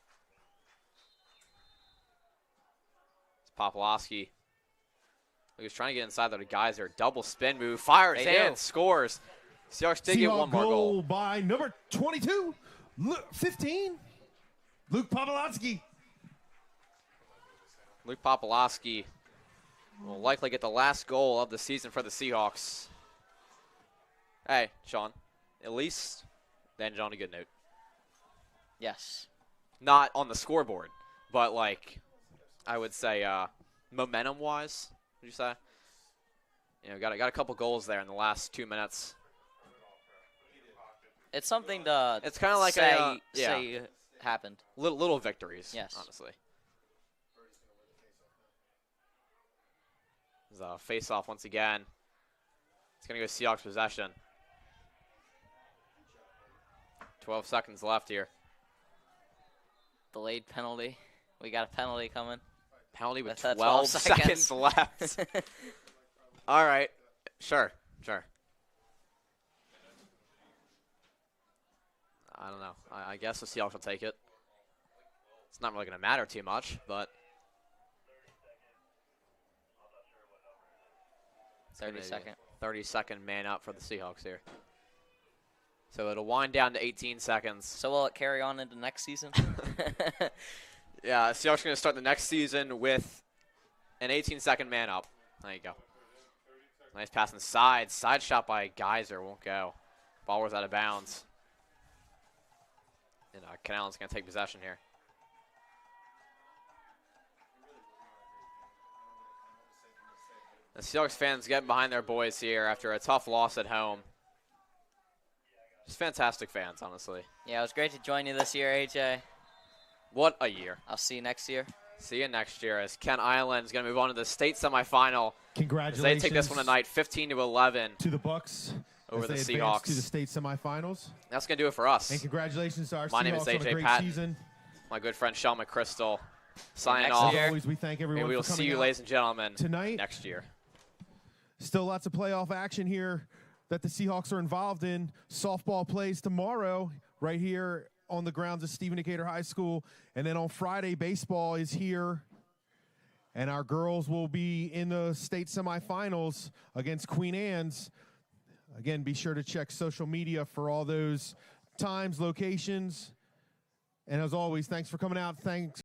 Speaker 7: It's Popolowski. He was trying to get inside there to Geyser. Double spin move. Fires and scores. Seahawks did get one more goal.
Speaker 1: By number 22, 15, Luke Popolowski.
Speaker 7: Luke Popolowski will likely get the last goal of the season for the Seahawks. Hey, Sean, at least they ended on a good note.
Speaker 8: Yes.
Speaker 7: Not on the scoreboard, but like I would say momentum-wise, would you say? You know, got a couple goals there in the last 2 minutes.
Speaker 8: It's something to
Speaker 7: it's kind of like
Speaker 8: say happened.
Speaker 7: Little victories,
Speaker 8: yes.
Speaker 7: Honestly. There's a face-off once again. It's going to go Seahawks possession. 12 seconds left here.
Speaker 8: Delayed penalty. We got a penalty coming.
Speaker 7: Penalty with
Speaker 8: That's
Speaker 7: 12 seconds left. All right. Sure. I don't know. I guess the Seahawks will take it. It's not really going to matter too much, but 30-second man up for the Seahawks here. So it'll wind down to 18 seconds.
Speaker 8: So will it carry on into next season?
Speaker 7: Yeah, Seahawks are going to start the next season with an 18-second man up. There you go. Nice pass inside. Side shot by Geyser. Won't go. Ball was out of bounds. And Ken Island's going to take possession here. The Seahawks fans getting behind their boys here after a tough loss at home. Just fantastic fans, honestly.
Speaker 8: Yeah, it was great to join you this year, AJ.
Speaker 7: What a year.
Speaker 8: I'll see you next year.
Speaker 7: See you next year as Kent Island's going to move on to the state semifinal.
Speaker 1: Congratulations.
Speaker 7: As they take this one tonight, 15-11.
Speaker 1: To the Bucks.
Speaker 7: Over the
Speaker 1: as they
Speaker 7: Seahawks.
Speaker 1: advance to the state semifinals.
Speaker 7: That's going to do it for us.
Speaker 1: And congratulations to our
Speaker 7: My
Speaker 1: Seahawks
Speaker 7: name is
Speaker 1: on a
Speaker 7: AJ
Speaker 1: great
Speaker 7: Patton.
Speaker 1: season.
Speaker 7: My good friend Sean McChrystal signing
Speaker 8: next
Speaker 7: off.
Speaker 8: year.
Speaker 1: As always, we thank everyone
Speaker 7: And we will
Speaker 1: for coming
Speaker 7: see you,
Speaker 1: out
Speaker 7: ladies and gentlemen,
Speaker 1: tonight.
Speaker 7: next year.
Speaker 1: Still lots of playoff action here that the Seahawks are involved in. Softball plays tomorrow right here on the grounds of Stephen Decatur High School. And then on Friday, baseball is here. And our girls will be in the state semifinals against Queen Anne's. Again, be sure to check social media for all those times, locations. And as always, thanks for coming out. Thanks.